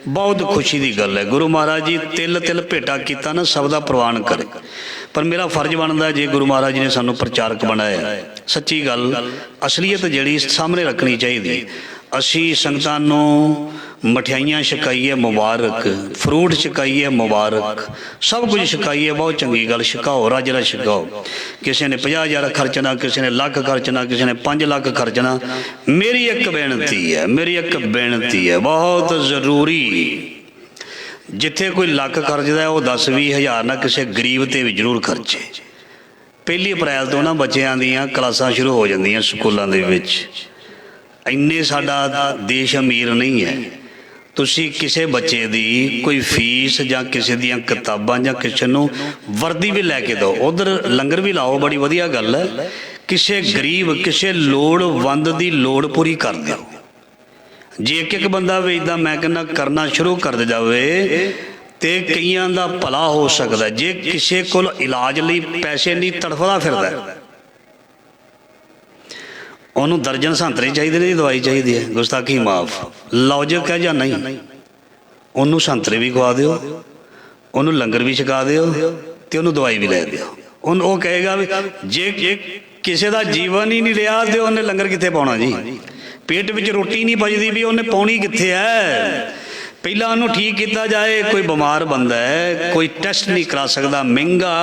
ਬਹੁਤ ਖੁਸ਼ੀ ਦੀ ਗੱਲ ਹੈ। ਗੁਰੂ ਮਹਾਰਾਜ ਜੀ ਤਿਲ ਤਿਲ ਭੇਟਾ ਕੀਤਾ ਨਾ, ਸਭ ਦਾ ਪ੍ਰਵਾਨ ਕਰੇ। ਪਰ ਮੇਰਾ ਫਰਜ਼ ਬਣਦਾ, ਜੇ ਗੁਰੂ ਮਹਾਰਾਜ ਜੀ ਨੇ ਸਾਨੂੰ ਪ੍ਰਚਾਰਕ ਬਣਾਇਆ, ਸੱਚੀ ਗੱਲ ਅਸਲੀਅਤ ਜਿਹੜੀ ਸਾਹਮਣੇ ਰੱਖਣੀ ਚਾਹੀਦੀ। ਅਸੀਂ ਸੰਗਤਾਂ ਨੂੰ ਮਠਿਆਈਆਂ ਛਕਾਈਏ ਮੁਬਾਰਕ, ਫਰੂਟ ਛਕਾਈਏ ਮੁਬਾਰਕ, ਸਭ ਕੁਝ ਛਕਾਈਏ, ਬਹੁਤ ਚੰਗੀ ਗੱਲ। ਛਕਾਓ, ਰੱਜ ਰੱਜ ਛਕਾਓ। ਕਿਸੇ ਨੇ 50,000 ਖਰਚਣਾ, ਕਿਸੇ ਨੇ ਲੱਖ ਖਰਚਣਾ, ਕਿਸੇ ਨੇ 5 ਲੱਖ ਖਰਚਣਾ। ਮੇਰੀ ਇੱਕ ਬੇਨਤੀ ਹੈ, ਮੇਰੀ ਇੱਕ ਬੇਨਤੀ ਹੈ, ਬਹੁਤ ਜ਼ਰੂਰੀ, ਜਿੱਥੇ ਕੋਈ ਲੱਖ ਖਰਚਦਾ ਉਹ 10-20 ਹਜ਼ਾਰ ਨਾ ਕਿਸੇ ਗਰੀਬ ਤੇ ਵੀ ਜ਼ਰੂਰ ਖਰਚੇ। 1 ਅਪ੍ਰੈਲ ਤੋਂ ਨਾ ਬੱਚਿਆਂ ਦੀਆਂ ਕਲਾਸਾਂ ਸ਼ੁਰੂ ਹੋ ਜਾਂਦੀਆਂ ਸਕੂਲਾਂ ਦੇ ਵਿੱਚ। ਇੰਨੇ ਸਾਡਾ ਦੇਸ਼ ਅਮੀਰ ਨਹੀਂ ਹੈ। ਤੁਸੀਂ ਕਿਸੇ ਬੱਚੇ ਦੀ ਕੋਈ ਫੀਸ ਜਾਂ ਕਿਸੇ ਦੀਆਂ ਕਿਤਾਬਾਂ ਜਾਂ ਕਿਸੇ ਨੂੰ ਵਰਦੀ ਵੀ ਲੈ ਕੇ ਦਿਓ, ਉੱਧਰ ਲੰਗਰ ਵੀ ਲਾਓ, ਬੜੀ ਵਧੀਆ ਗੱਲ ਹੈ। ਕਿਸੇ ਗਰੀਬ, ਕਿਸੇ ਲੋੜਵੰਦ ਦੀ ਲੋੜ ਪੂਰੀ ਕਰ ਦਿਓ। ਜੇ ਇੱਕ ਬੰਦਾ ਵੀ ਇੱਦਾਂ ਮੈਂ ਕਹਿੰਦਾ ਕਰਨਾ ਸ਼ੁਰੂ ਕਰ ਜਾਵੇ ਤੇ ਕਈਆਂ ਦਾ ਭਲਾ ਹੋ ਸਕਦਾ। ਜੇ ਕਿਸੇ ਕੋਲ ਇਲਾਜ ਲਈ ਪੈਸੇ ਨਹੀਂ, ਤੜਫਦਾ ਫਿਰਦਾ, ਉਹਨੂੰ ਦਰਜਨ ਸੰਤਰੇ ਚਾਹੀਦੇ ਨੇ, ਦਵਾਈ ਚਾਹੀਦੀ ਹੈ, ਗੁਸਤਾਖੀ ਮਾਫ, ਲੌਜਿਕ ਹੈ ਜਾਂ ਨਹੀਂ, ਉਹਨੂੰ ਸੰਤਰੇ ਵੀ ਖਵਾ ਦਿਓ, ਉਹਨੂੰ ਲੰਗਰ ਵੀ ਛਕਾ ਦਿਓ ਤੇ ਉਹਨੂੰ ਦਵਾਈ ਵੀ ਲੈ ਦਿਓ। ਉਹ ਕਹੇਗਾ ਵੀ ਜੇ ਕਿਸੇ ਦਾ ਜੀਵਨ ਹੀ ਨਹੀਂ ਰਿਹਾ ਤੇ ਉਹਨੇ ਲੰਗਰ ਕਿੱਥੇ ਪਾਉਣਾ ਜੀ? ਪੇਟ ਵਿੱਚ ਰੋਟੀ ਨਹੀਂ ਬਚਦੀ ਵੀ ਉਹਨੇ ਪਾਉਣੀ ਕਿੱਥੇ ਹੈ? ਪਹਿਲਾਂ ਉਹਨੂੰ ਠੀਕ ਕੀਤਾ ਜਾਏ। ਕੋਈ ਬਿਮਾਰ ਬੰਦਾ ਹੈ, ਕੋਈ ਟੈਸਟ ਨਹੀਂ ਕਰਾ ਸਕਦਾ, ਮਹਿੰਗਾ,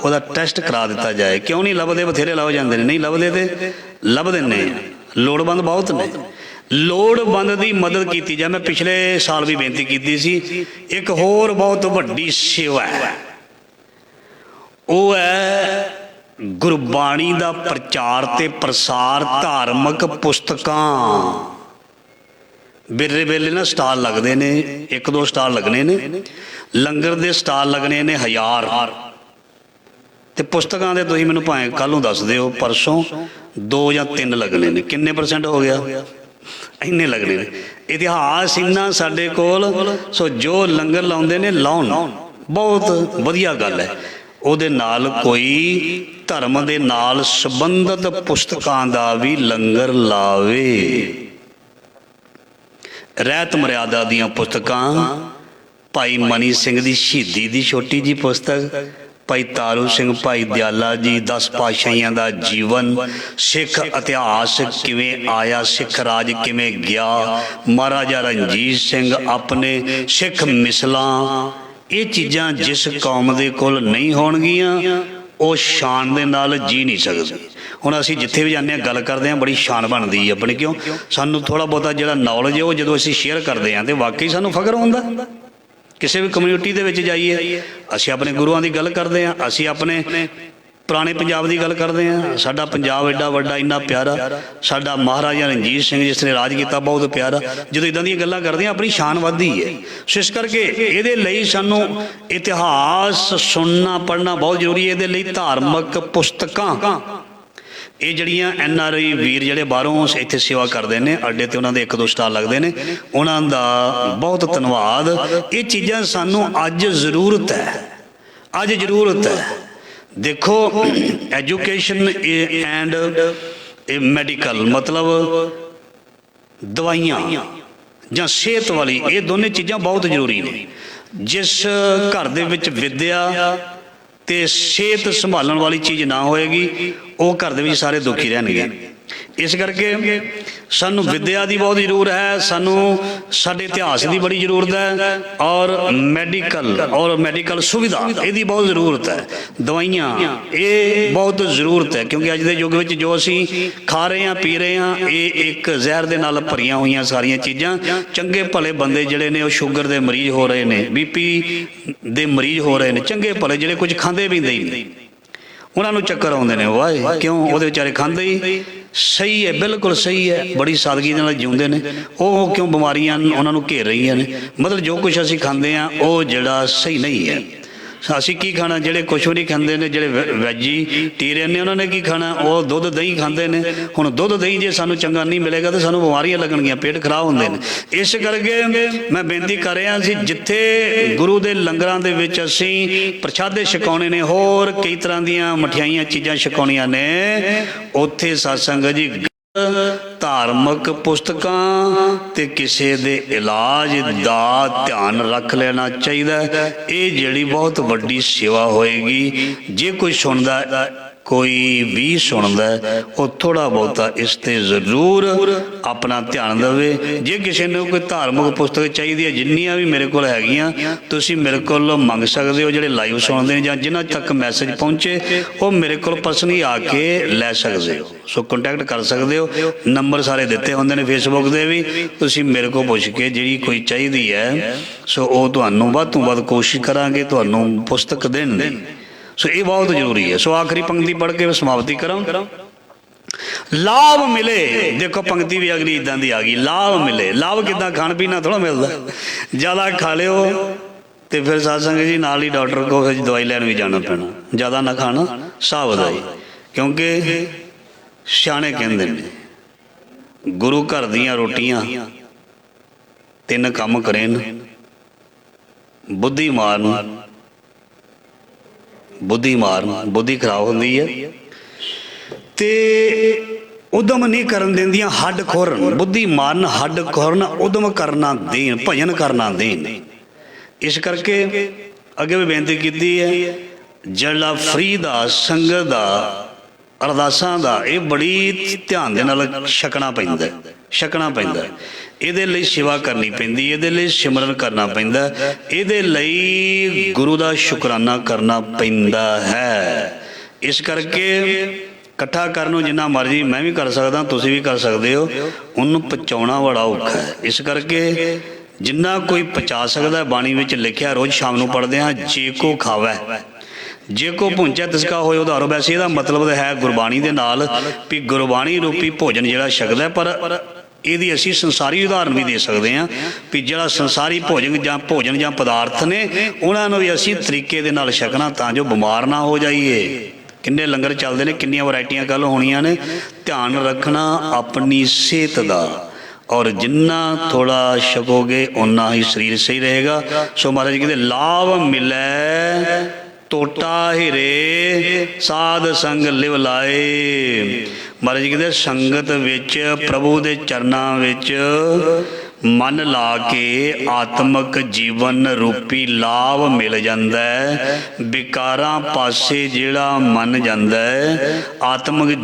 ਉਹਦਾ ਟੈਸਟ ਕਰਾ ਦਿੱਤਾ ਜਾਏ। ਕਿਉਂ ਨਹੀਂ ਲੱਭਦੇ? ਬਥੇਰੇ ਲੱਭ ਜਾਂਦੇ ਨੇ। ਨਹੀਂ ਲੱਭਦੇ ਤੇ ਲੱਭ ਦਿੰਦੇ ਆ। ਲੋੜਵੰਦ ਬਹੁਤ ਨੇ, ਲੋੜਵੰਦ ਦੀ ਮਦਦ ਕੀਤੀ ਜਾਏ। ਮੈਂ ਪਿਛਲੇ ਸਾਲ ਵੀ ਬੇਨਤੀ ਕੀਤੀ ਸੀ। ਇੱਕ ਹੋਰ ਬਹੁਤ ਵੱਡੀ ਸੇਵਾ ਹੈ, ਉਹ ਹੈ ਗੁਰਬਾਣੀ ਦਾ ਪ੍ਰਚਾਰ ਤੇ ਪ੍ਰਸਾਰ। ਧਾਰਮਿਕ ਪੁਸਤਕਾਂ ਵੇਲੇ ਵੇਲੇ ਨਾ ਸਟਾਲ ਲੱਗਦੇ ਨੇ, 1-2 ਸਟਾਲ ਲੱਗਣੇ ਨੇ। ਲੰਗਰ ਦੇ ਸਟਾਲ ਲੱਗਣੇ ਨੇ 1000, ਤੇ ਪੁਸਤਕਾਂ ਦੇ ਤੁਸੀਂ ਮੈਨੂੰ ਭਾਵੇਂ ਕੱਲ੍ਹ ਨੂੰ ਦੱਸ ਦਿਓ, ਪਰਸੋਂ 2 ਜਾਂ 3 ਲੱਗਣੇ ਨੇ। ਕਿੰਨੇ % ਹੋ ਗਿਆ? ਇੰਨੇ ਲੱਗਣੇ ਨੇ। ਇਤਿਹਾਸ ਇੰਨਾ ਸਾਡੇ ਕੋਲ। ਸੋ ਜੋ ਲੰਗਰ ਲਾਉਂਦੇ ਨੇ ਲਾਉਣ, ਬਹੁਤ ਵਧੀਆ ਗੱਲ ਹੈ। ਉਹਦੇ ਨਾਲ ਕੋਈ ਧਰਮ ਦੇ ਨਾਲ ਸੰਬੰਧਿਤ ਪੁਸਤਕਾਂ ਦਾ ਵੀ ਲੰਗਰ ਲਾਵੇ। ਰਹਿਤ ਮਰਿਆਦਾ ਦੀਆਂ ਪੁਸਤਕਾਂ, ਭਾਈ ਮਨੀ ਸਿੰਘ ਦੀ ਸ਼ਹੀਦੀ ਦੀ ਛੋਟੀ ਜੀ ਪੁਸਤਕ, ਭਾਈ ਤਾਰੂ ਸਿੰਘ, ਭਾਈ ਦਿਆਲਾ ਜੀ, 10 ਪਾਤਸ਼ਾਹੀਆਂ ਦਾ ਜੀਵਨ, ਸਿੱਖ ਇਤਿਹਾਸ ਕਿਵੇਂ ਆਇਆ, ਸਿੱਖ ਰਾਜ ਕਿਵੇਂ ਗਿਆ, ਮਹਾਰਾਜਾ ਰਣਜੀਤ ਸਿੰਘ, ਆਪਣੇ ਸਿੱਖ ਮਿਸਲਾਂ। ਇਹ ਚੀਜ਼ਾਂ ਜਿਸ ਕੌਮ ਦੇ ਕੋਲ ਨਹੀਂ ਹੋਣਗੀਆਂ, ਉਹ ਸ਼ਾਨ ਦੇ ਨਾਲ ਜੀ ਨਹੀਂ ਸਕਦੀ। ਹੁਣ ਅਸੀਂ ਜਿੱਥੇ ਵੀ ਜਾਂਦੇ ਹਾਂ, ਗੱਲ ਕਰਦੇ ਹਾਂ, ਬੜੀ ਸ਼ਾਨ ਬਣਦੀ ਹੈ ਆਪਣੀ। ਕਿਉਂ? ਸਾਨੂੰ ਥੋੜ੍ਹਾ ਬਹੁਤਾ ਜਿਹੜਾ ਨੌਲੇਜ ਹੈ ਉਹ ਜਦੋਂ ਅਸੀਂ ਸ਼ੇਅਰ ਕਰਦੇ ਹਾਂ, ਤੇ ਵਾਕਈ ਸਾਨੂੰ ਫਖਰ ਹੁੰਦਾ। ਕਿਸੇ ਵੀ ਕਮਿਊਨਿਟੀ ਦੇ ਵਿੱਚ ਜਾਈਏ, ਅਸੀਂ ਆਪਣੇ ਗੁਰੂਆਂ ਦੀ ਗੱਲ ਕਰਦੇ ਹਾਂ, ਅਸੀਂ ਆਪਣੇ ਪੁਰਾਣੇ ਪੰਜਾਬ ਦੀ ਗੱਲ ਕਰਦੇ ਹਾਂ। ਸਾਡਾ ਪੰਜਾਬ ਐਡਾ ਵੱਡਾ, ਇੰਨਾ ਪਿਆਰਾ। ਸਾਡਾ ਮਹਾਰਾਜਾ ਰਣਜੀਤ ਸਿੰਘ ਜਿਸ ਨੇ ਰਾਜ ਕੀਤਾ, ਬਹੁਤ ਪਿਆਰਾ। ਜਦੋਂ ਇੱਦਾਂ ਦੀਆਂ ਗੱਲਾਂ ਕਰਦੇ ਹਾਂ, ਆਪਣੀ ਸ਼ਾਨ ਵੱਧਦੀ ਹੈ। ਸੋ ਇਸ ਕਰਕੇ ਇਹਦੇ ਲਈ ਸਾਨੂੰ ਇਤਿਹਾਸ ਸੁਣਨਾ, ਪੜ੍ਹਨਾ ਬਹੁਤ ਜ਼ਰੂਰੀ ਹੈ। ਇਹਦੇ ਲਈ ਧਾਰਮਿਕ ਪੁਸਤਕਾਂ, ਇਹ ਜਿਹੜੀਆਂ NRI ਵੀਰ ਜਿਹੜੇ ਬਾਹਰੋਂ ਇੱਥੇ ਸੇਵਾ ਕਰਦੇ ਨੇ, ਅੱਡੇ ਤੇ ਉਹਨਾਂ ਦੇ 1-2 ਸਟਾਲ ਲੱਗਦੇ ਨੇ, ਉਹਨਾਂ ਦਾ ਬਹੁਤ ਧੰਨਵਾਦ। ਇਹ ਚੀਜ਼ਾਂ ਸਾਨੂੰ ਅੱਜ ਜ਼ਰੂਰਤ ਹੈ, ਅੱਜ ਜ਼ਰੂਰਤ ਹੈ। ਦੇਖੋ, ਐਜੂਕੇਸ਼ਨ ਐਂਡ ਮੈਡੀਕਲ, ਮਤਲਬ ਦਵਾਈਆਂ ਜਾਂ ਸਿਹਤ ਵਾਲੀ, ਇਹ ਦੋਨੇ ਚੀਜ਼ਾਂ ਬਹੁਤ ਜ਼ਰੂਰੀ ਨੇ। ਜਿਸ ਘਰ ਦੇ ਵਿੱਚ ਵਿੱਦਿਆ ਤੇ ਸਿਹਤ ਸੰਭਾਲਣ ਵਾਲੀ ਚੀਜ਼ ਨਾ ਹੋਏਗੀ, ਉਹ ਘਰ ਦੇ ਵਿੱਚ ਸਾਰੇ ਦੁਖੀ ਰਹਿਣਗੇ। ਇਸ ਕਰਕੇ ਸਾਨੂੰ ਵਿੱਦਿਆ ਦੀ ਬਹੁਤ ਜ਼ਰੂਰਤ ਹੈ, ਸਾਨੂੰ ਸਾਡੇ ਇਤਿਹਾਸ ਦੀ ਬੜੀ ਜ਼ਰੂਰਤ ਹੈ, ਔਰ ਮੈਡੀਕਲ ਸੁਵਿਧਾ ਇਹਦੀ ਬਹੁਤ ਜ਼ਰੂਰਤ ਹੈ। ਦਵਾਈਆਂ, ਇਹ ਬਹੁਤ ਜ਼ਰੂਰਤ ਹੈ, ਕਿਉਂਕਿ ਅੱਜ ਦੇ ਯੁੱਗ ਵਿੱਚ ਜੋ ਅਸੀਂ ਖਾ ਰਹੇ ਹਾਂ, ਪੀ ਰਹੇ ਹਾਂ, ਇਹ ਇੱਕ ਜ਼ਹਿਰ ਦੇ ਨਾਲ ਭਰੀਆਂ ਹੋਈਆਂ ਸਾਰੀਆਂ ਚੀਜ਼ਾਂ। ਚੰਗੇ ਭਲੇ ਬੰਦੇ ਜਿਹੜੇ ਨੇ, ਉਹ ਸ਼ੂਗਰ ਦੇ ਮਰੀਜ਼ ਹੋ ਰਹੇ ਨੇ, BP ਦੇ ਮਰੀਜ਼ ਹੋ ਰਹੇ ਨੇ। ਚੰਗੇ ਭਲੇ ਜਿਹੜੇ ਕੁਝ ਖਾਂਦੇ ਪੀਂਦੇ ਹੀ ਨਹੀਂ, ਉਹਨਾਂ ਨੂੰ ਚੱਕਰ ਆਉਂਦੇ ਨੇ। ਵਾਏ ਕਿਉਂ? ਉਹਦੇ ਵਿਚਾਰੇ ਖਾਂਦੇ ਹੀ ਸਹੀ ਹੈ, ਬਿਲਕੁਲ ਸਹੀ ਹੈ, ਬੜੀ ਸਾਦਗੀ ਨਾਲ ਜਿਉਂਦੇ ਨੇ। ਉਹ ਕਿਉਂ ਬਿਮਾਰੀਆਂ ਉਹਨਾਂ ਨੂੰ ਘੇਰ ਰਹੀਆਂ ਨੇ? ਮਤਲਬ ਜੋ ਕੁਛ ਅਸੀਂ ਖਾਂਦੇ ਹਾਂ, ਉਹ ਜਿਹੜਾ ਸਹੀ ਨਹੀਂ ਹੈ। ਅਸੀਂ ਕੀ ਖਾਣਾ? ਜਿਹੜੇ ਕੁਛ ਵੀ ਨਹੀਂ ਖਾਂਦੇ ਨੇ, ਜਿਹੜੇ ਵੈਜੀਟੇਰੀਅਨ ਨੇ, ਉਹਨਾਂ ਨੇ ਕੀ ਖਾਣਾ? ਉਹ ਦੁੱਧ ਦਹੀਂ ਖਾਂਦੇ ਨੇ। ਹੁਣ ਦੁੱਧ ਦਹੀਂ ਜੇ ਸਾਨੂੰ ਚੰਗਾ ਨਹੀਂ ਮਿਲੇਗਾ ਤਾਂ ਸਾਨੂੰ ਬਿਮਾਰੀਆਂ ਲੱਗਣਗੀਆਂ, ਪੇਟ ਖਰਾਬ ਹੁੰਦੇ ਨੇ। ਇਸ ਕਰਕੇ ਮੈਂ ਬੇਨਤੀ ਕਰ ਰਿਹਾ ਸੀ, ਜਿੱਥੇ ਗੁਰੂ ਦੇ ਲੰਗਰਾਂ ਦੇ ਵਿੱਚ ਅਸੀਂ ਪ੍ਰਸ਼ਾਦੇ ਛਕਾਉਣੇ ਨੇ, ਹੋਰ ਕਈ ਤਰ੍ਹਾਂ ਦੀਆਂ ਮਠਿਆਈਆਂ ਚੀਜ਼ਾਂ ਛਕਾਉਣੀਆਂ ਨੇ, ਉੱਥੇ ਸਾਧ ਸੰਗਤ ਜੀ ਧਾਰਮਿਕ ਪੁਸਤਕਾਂ ਤੇ ਕਿਸੇ ਦੇ ਇਲਾਜ ਦਾ ਧਿਆਨ ਰੱਖ ਲੈਣਾ ਚਾਹੀਦਾ। ਇਹ ਜਿਹੜੀ ਬਹੁਤ ਵੱਡੀ ਸੇਵਾ ਹੋਏਗੀ। ਜੇ ਕੋਈ ਸੁਣਦਾ, ਕੋਈ ਵੀ ਸੁਣਦਾ, ਉਹ ਥੋੜ੍ਹਾ ਬਹੁਤਾ ਇਸ 'ਤੇ ਜ਼ਰੂਰ ਆਪਣਾ ਧਿਆਨ ਦੇਵੇ। ਜੇ ਕਿਸੇ ਨੂੰ ਕੋਈ ਧਾਰਮਿਕ ਪੁਸਤਕ ਚਾਹੀਦੀ ਹੈ, ਜਿੰਨੀਆਂ ਵੀ ਮੇਰੇ ਕੋਲ ਹੈਗੀਆਂ, ਤੁਸੀਂ ਮੇਰੇ ਕੋਲ ਮੰਗ ਸਕਦੇ ਹੋ। ਜਿਹੜੇ ਲਾਈਵ ਸੁਣਦੇ ਨੇ ਜਾਂ ਜਿਨ੍ਹਾਂ ਤੱਕ ਮੈਸੇਜ ਪਹੁੰਚੇ, ਉਹ ਮੇਰੇ ਕੋਲ ਪਰਸਨਲੀ ਆ ਕੇ ਲੈ ਸਕਦੇ ਹੋ। ਸੋ ਕੰਟੈਕਟ ਕਰ ਸਕਦੇ ਹੋ। ਨੰਬਰ ਸਾਰੇ ਦਿੱਤੇ ਹੁੰਦੇ ਨੇ ਫੇਸਬੁੱਕ ਦੇ ਵੀ। ਤੁਸੀਂ ਮੇਰੇ ਕੋਲ ਪੁੱਛ ਕੇ ਜਿਹੜੀ ਕੋਈ ਚਾਹੀਦੀ ਹੈ, ਸੋ ਉਹ ਤੁਹਾਨੂੰ ਵੱਧ ਤੋਂ ਵੱਧ ਕੋਸ਼ਿਸ਼ ਕਰਾਂਗੇ ਤੁਹਾਨੂੰ ਪੁਸਤਕ ਦੇਣ ਦੀ। ਸੋ ਇਹ ਬਹੁਤ ਜ਼ਰੂਰੀ ਹੈ। ਸੋ ਆਖਰੀ ਪੰਕਤੀ ਪੜ੍ਹ ਕੇ ਸਮਾਪਤੀ ਕਰਾਂ। ਲਾਭ ਮਿਲੇ। ਦੇਖੋ ਪੰਕਤੀ ਵੀ ਅਗਲੀ ਇੱਦਾਂ ਦੀ ਆ ਗਈ, ਲਾਭ ਮਿਲੇ। ਲਾਭ ਕਿੱਦਾਂ? ਖਾਣ ਪੀਣ ਨਾਲ ਥੋੜ੍ਹਾ ਮਿਲਦਾ। ਜ਼ਿਆਦਾ ਖਾ ਲਿਓ ਤੇ ਫਿਰ ਸਾਧ ਸੰਗਤ ਜੀ ਨਾਲ ਹੀ ਡਾਕਟਰ ਕੋਲ ਦਵਾਈ ਲੈਣ ਵੀ ਜਾਣਾ ਪੈਣਾ। ਜ਼ਿਆਦਾ ਨਾ ਖਾਣਾ, ਸਾਵਧਾਈ। ਕਿਉਂਕਿ ਸਿਆਣੇ ਕਹਿੰਦੇ ਨੇ, ਗੁਰੂ ਘਰ ਦੀਆਂ ਰੋਟੀਆਂ 3 ਕੰਮ ਕਰੇਨ, ਬੁੱਧੀ ਮਾਰਨ, ਬੁੱਧੀ ਖਰਾਬ ਹੁੰਦੀ ਹੈ, ਤੇ ਉਦਮ ਨਹੀਂ ਕਰਨ ਦਿੰਦੀਆਂ, ਹੱਡ ਖੋਰਨ। ਬੁੱਧੀ ਮਾਰਨ, ਹੱਡ ਖੋਰਨ, ਉਦਮ ਕਰਨਾ ਦੇਣ, ਭਜਨ ਕਰਨਾ ਦੇਣ। ਇਸ ਕਰਕੇ ਅੱਗੇ ਵੀ ਬੇਨਤੀ ਕੀਤੀ ਹੈ, ਜਿਹੜਾ ਫਰੀ ਦਾ, ਸੰਗਤ ਦਾ, ਅਰਦਾਸਾਂ ਦਾ, ਇਹ ਬੜੀ ਧਿਆਨ ਦੇ ਨਾਲ ਛਕਣਾ ਪੈਂਦਾ। ਇਹਦੇ ਲਈ ਸੇਵਾ ਕਰਨੀ ਪੈਂਦੀ, ਇਹਦੇ ਲਈ ਸਿਮਰਨ ਕਰਨਾ ਪੈਂਦਾ, ਇਹਦੇ ਲਈ ਗੁਰੂ ਦਾ ਸ਼ੁਕਰਾਨਾ ਕਰਨਾ ਪੈਂਦਾ ਹੈ। ਇਸ ਕਰਕੇ ਇਕੱਠਾ ਕਰਨ ਨੂੰ ਜਿੰਨਾ ਮਰਜ਼ੀ ਮੈਂ ਵੀ ਕਰ ਸਕਦਾ, ਤੁਸੀਂ ਵੀ ਕਰ ਸਕਦੇ ਹੋ, ਉਹਨੂੰ ਪਹੁੰਚਾਉਣਾ ਬੜਾ ਔਖਾ ਹੈ। ਇਸ ਕਰਕੇ ਜਿੰਨਾ ਕੋਈ ਪਹੁੰਚਾ ਸਕਦਾ, ਬਾਣੀ ਵਿੱਚ ਲਿਖਿਆ ਰੋਜ਼ ਸ਼ਾਮ ਨੂੰ ਪੜ੍ਹਦੇ ਹਾਂ, ਜੇ ਕੋ ਖਾਵੈ ਜੇ ਕੋ ਪਹੁੰਚਿਆ ਤਿਸਕਾ ਹੋਏ ਉਧਾਰੋ। ਵੈਸੇ ਇਹਦਾ ਮਤਲਬ ਹੈ ਗੁਰਬਾਣੀ ਦੇ ਨਾਲ ਵੀ ਗੁਰਬਾਣੀ ਰੂਪੀ ਭੋਜਨ ਜਿਹੜਾ ਛਕਦਾ, ਪਰ ਇਹਦੀ ਅਸੀਂ ਸੰਸਾਰੀ ਉਦਾਹਰਨ ਵੀ ਦੇ ਸਕਦੇ ਹਾਂ ਵੀ ਜਿਹੜਾ ਸੰਸਾਰੀ ਭੋਜਨ ਜਾਂ ਪਦਾਰਥ ਨੇ ਉਹਨਾਂ ਨੂੰ ਵੀ ਅਸੀਂ ਤਰੀਕੇ ਦੇ ਨਾਲ ਛਕਣਾ ਤਾਂ ਜੋ ਬਿਮਾਰ ਨਾ ਹੋ ਜਾਈਏ। ਕਿੰਨੇ ਲੰਗਰ ਚੱਲਦੇ ਨੇ, ਕਿੰਨੀਆਂ ਵੈਰਾਈਟੀਆਂ ਕੱਲ੍ਹ ਹੋਣੀਆਂ ਨੇ। ਧਿਆਨ ਰੱਖਣਾ ਆਪਣੀ ਸਿਹਤ ਦਾ, ਔਰ ਜਿੰਨਾ ਥੋੜਾ ਛਕੋਗੇ ਓਨਾ ਹੀ ਸਰੀਰ ਸਹੀ ਰਹੇਗਾ। ਸੋ ਮਹਾਰਾਜ ਕਹਿੰਦੇ ਲਾਭ ਮਿਲੈ ਟੋਟਾ ਹਿਰੇ ਸਾਧ ਸੰਗ ਲਿਵ ਲਾਏ। ਮਹਾਰਾਜ ਕਹਿੰਦੇ ਸੰਗਤ ਵਿੱਚ ਪ੍ਰਭੂ ਦੇ ਚਰਨਾਂ ਵਿੱਚ ਮਨ ਲਾ ਕੇ ਆਤਮਿਕ ਜੀਵਨ ਰੂਪੀ ਲਾਭ ਮਿਲ ਜਾਂਦਾ ਹੈ। ਵਿਕਾਰਾਂ ਪਾਸੇ ਜਿਹੜਾ ਮਨ ਜਾਂਦਾ ਹੈ, ਆਤਮਿਕ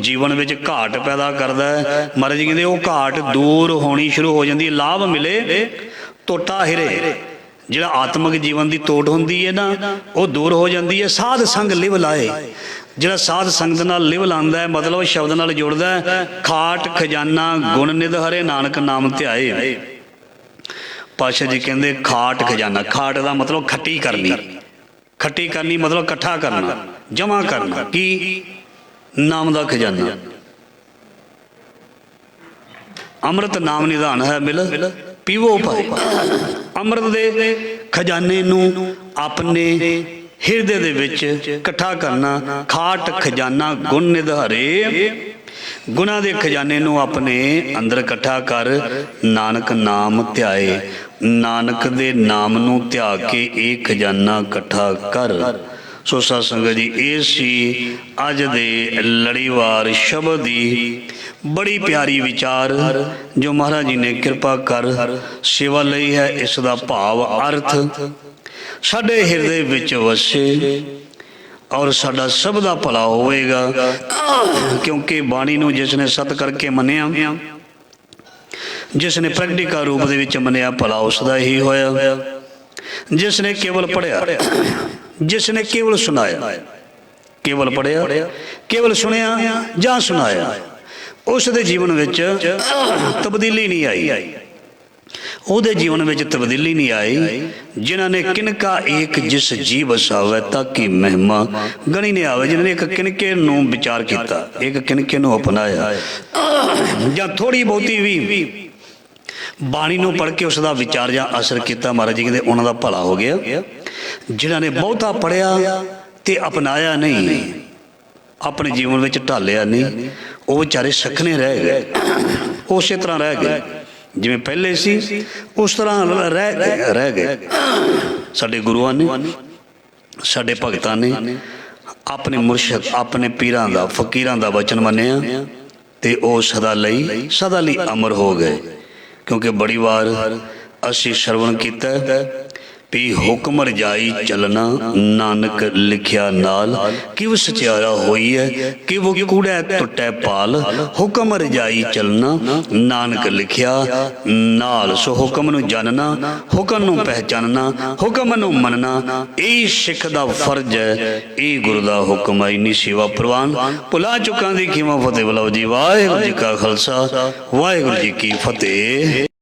ਜੀਵਨ ਵਿੱਚ ਘਾਟ ਪੈਦਾ ਕਰਦਾ ਹੈ। ਮਹਾਰਾਜ ਕਹਿੰਦੇ ਉਹ ਘਾਟ ਦੂਰ ਹੋਣੀ ਸ਼ੁਰੂ ਹੋ ਜਾਂਦੀ ਹੈ। ਲਾਭ ਮਿਲੇ ਟੋਟਾ ਹਿਰੇ, ਜਿਹੜਾ ਆਤਮਿਕ ਜੀਵਨ ਦੀ ਤੋਟ ਹੁੰਦੀ ਹੈ ਨਾ, ਉਹ ਦੂਰ ਹੋ ਜਾਂਦੀ ਹੈ। ਸਾਧ ਸੰਗ ਲਿਵ ਲਾਏ, ਜਿਹੜਾ ਸਾਧ ਸੰਗਤ ਨਾਲ ਲਿਵ ਲਾਉਂਦਾ ਹੈ, ਮਤਲਬ ਸ਼ਬਦ ਨਾਲ ਜੁੜਦਾ ਹੈ। ਖਾਟ ਖਜ਼ਾਨਾ ਗੁਣ ਨਿਧ ਹਰੇ ਨਾਨਕ ਨਾਮ ਧਿਆਏ। ਪਾਤਸ਼ਾਹ ਜੀ ਕਹਿੰਦੇ ਖਾਟ ਖਜ਼ਾਨਾ, ਖਾਟ ਦਾ ਮਤਲਬ ਖੱਟੀ ਕਰਨੀ, ਖੱਟੀ ਕਰਨੀ ਮਤਲਬ ਇਕੱਠਾ ਕਰਨਾ, ਜਮ੍ਹਾਂ ਕਰਨਾ। ਕੀ? ਨਾਮ ਦਾ ਖਜ਼ਾਨਾ। ਅੰਮ੍ਰਿਤ ਨਾਮ ਨਿਧਾਨ ਹੈ ਮਿਲ ਪੀਵੋ ਭਾਈ। ਅੰਮ੍ਰਿਤ ਦੇ ਖਜ਼ਾਨੇ ਨੂੰ ਆਪਣੇ ਹਿਰਦੇ ਦੇ ਵਿੱਚ ਇਕੱਠਾ ਕਰਨਾ। ਖਾਟ ਖਜ਼ਾਨਾ ਗੁਣ ਨਿਧਾਰੇ, ਗੁਣਾਂ ਦੇ ਖਜ਼ਾਨੇ ਨੂੰ ਆਪਣੇ ਅੰਦਰ ਇਕੱਠਾ ਕਰ। ਨਾਨਕ ਨਾਮ ਧਿਆਏ, ਨਾਨਕ ਦੇ ਨਾਮ ਨੂੰ ਧਿਆ ਕੇ ਇਹ ਖਜ਼ਾਨਾ ਇਕੱਠਾ ਕਰ। ਸੋ ਸਾਧ ਸੰਗਤ ਜੀ, ਇਹ ਸੀ ਅੱਜ ਦੇ ਲੜੀਵਾਰ ਸ਼ਬਦ ਦੀ ਬੜੀ ਪਿਆਰੀ ਵਿਚਾਰ ਜੋ ਮਹਾਰਾਜ ਜੀ ਨੇ ਕਿਰਪਾ ਕਰ ਸੇਵਾ ਲਈ ਹੈ। ਇਸ ਦਾ ਭਾਵ ਅਰਥ ਸਾਡੇ ਹਿਰਦੇ ਵਿੱਚ ਵਸੇ ਔਰ ਸਾਡਾ ਸਭ ਦਾ ਭਲਾ ਹੋਵੇਗਾ। ਕਿਉਂਕਿ ਬਾਣੀ ਨੂੰ ਜਿਸ ਨੇ ਸਤ ਕਰਕੇ ਮੰਨਿਆ, ਜਿਸ ਨੇ ਪ੍ਰੈਕਟੀਕਲ ਰੂਪ ਦੇ ਵਿੱਚ ਮੰਨਿਆ, ਭਲਾ ਉਸ ਦਾ ਹੀ ਹੋਇਆ। ਜਿਸ ਨੇ ਕੇਵਲ ਪੜ੍ਹਿਆ, ਜਿਸ ਨੇ ਕੇਵਲ ਸੁਣਾਇਆ, ਕੇਵਲ ਪੜ੍ਹਿਆ, ਕੇਵਲ ਸੁਣਿਆ ਜਾਂ ਸੁਣਾਇਆ, ਉਸ ਦੇ ਜੀਵਨ ਵਿੱਚ ਤਬਦੀਲੀ ਨਹੀਂ ਆਈ। ਉਹਦੇ ਜੀਵਨ ਵਿੱਚ ਤਬਦੀਲੀ ਨਹੀਂ ਆਈ। ਜਿਨ੍ਹਾਂ ਨੇ ਕਿਨਕਾ ਏਕ ਜਿਸ ਜੀ ਵਸਾਵੇ ਤਾਂ ਕੀ ਮਹਿਮਾ ਗਣੀ ਨਹੀਂ ਆਵੇ। ਜਿਨ੍ਹਾਂ ਨੇ ਇੱਕ ਕਿਨਕੇ ਨੂੰ ਵਿਚਾਰ ਕੀਤਾ, ਇੱਕ ਕਿਨਕੇ ਨੂੰ ਅਪਣਾਇਆ, ਜਾਂ ਥੋੜ੍ਹੀ ਬਹੁਤੀ ਵੀ ਬਾਣੀ ਨੂੰ ਪੜ੍ਹ ਕੇ ਉਸ ਦਾ ਵਿਚਾਰ ਜਾਂ ਅਸਰ ਕੀਤਾ, ਮਹਾਰਾਜ ਜੀ ਕਹਿੰਦੇ ਉਹਨਾਂ ਦਾ ਭਲਾ ਹੋ ਗਿਆ। ਜਿਨ੍ਹਾਂ ਨੇ ਬਹੁਤਾ ਪੜ੍ਹਿਆ ਤੇ ਅਪਣਾਇਆ ਨਹੀਂ, ਆਪਣੇ ਜੀਵਨ ਵਿੱਚ ਢਾਲਿਆ ਨਹੀਂ, ਉਹ ਵਿਚਾਰੇ ਸਖਣੇ ਰਹਿ ਗਏ, ਉਸੇ ਤਰ੍ਹਾਂ ਰਹਿ ਗਏ ਜਿਵੇਂ ਪਹਿਲੇ ਸੀ, ਉਸ ਤਰ੍ਹਾਂ ਰਹਿ ਗਏ। ਸਾਡੇ ਗੁਰੂਆਂ ਨੇ, ਸਾਡੇ ਭਗਤਾਂ ਨੇ ਆਪਣੇ ਮੁਰਸ਼ਿਦ, ਆਪਣੇ ਪੀਰਾਂ ਦਾ, ਫਕੀਰਾਂ ਦਾ ਵਚਨ ਮੰਨਿਆ ਤੇ ਉਹ ਸਦਾ ਲਈ ਅਮਰ ਹੋ ਗਏ। ਕਿਉਂਕਿ ਬੜੀ ਵਾਰ ਅਸੀਂ ਸ਼ਰਵਣ ਕੀਤਾ ਵੀ ਹੁਕਮ ਰਜਾਈ ਚੱਲਣਾ ਨਾਨਕ ਲਿਖਿਆ ਨਾਲ, ਕਿਵ ਸਚਿਆਰਾ ਹੋਈ ਹੈ ਕਿਵ ਕੂੜੈ ਟੁੱਟੈ ਪਾਲ। ਹੁਕਮ ਰਜਾਈ ਚੱਲਣਾ ਨਾਨਕ ਲਿਖਿਆ ਨਾਲ। ਸੋ ਹੁਕਮ ਨੂੰ ਜਾਣਨਾ, ਹੁਕਮ ਨੂੰ ਪਹਿਚਾਨਣਾ, ਹੁਕਮ ਨੂੰ ਮੰਨਣਾ, ਇਹ ਸਿੱਖ ਦਾ ਫਰਜ਼ ਹੈ। ਇਹ ਗੁਰੂ ਦਾ ਹੁਕਮ ਹੈ। ਇੰਨੀ ਸੇਵਾ ਪ੍ਰਵਾਨ ਭੁਲਾ ਚੁੱਕਾਂ ਦੀ ਖਿਮਾ ਫਤਿਹ ਬੁਲਾਓ ਜੀ। ਵਾਹਿਗੁਰੂ ਜੀ ਕਾ ਖਾਲਸਾ, ਵਾਹਿਗੁਰੂ ਜੀ ਕੀ ਫਤਿਹ।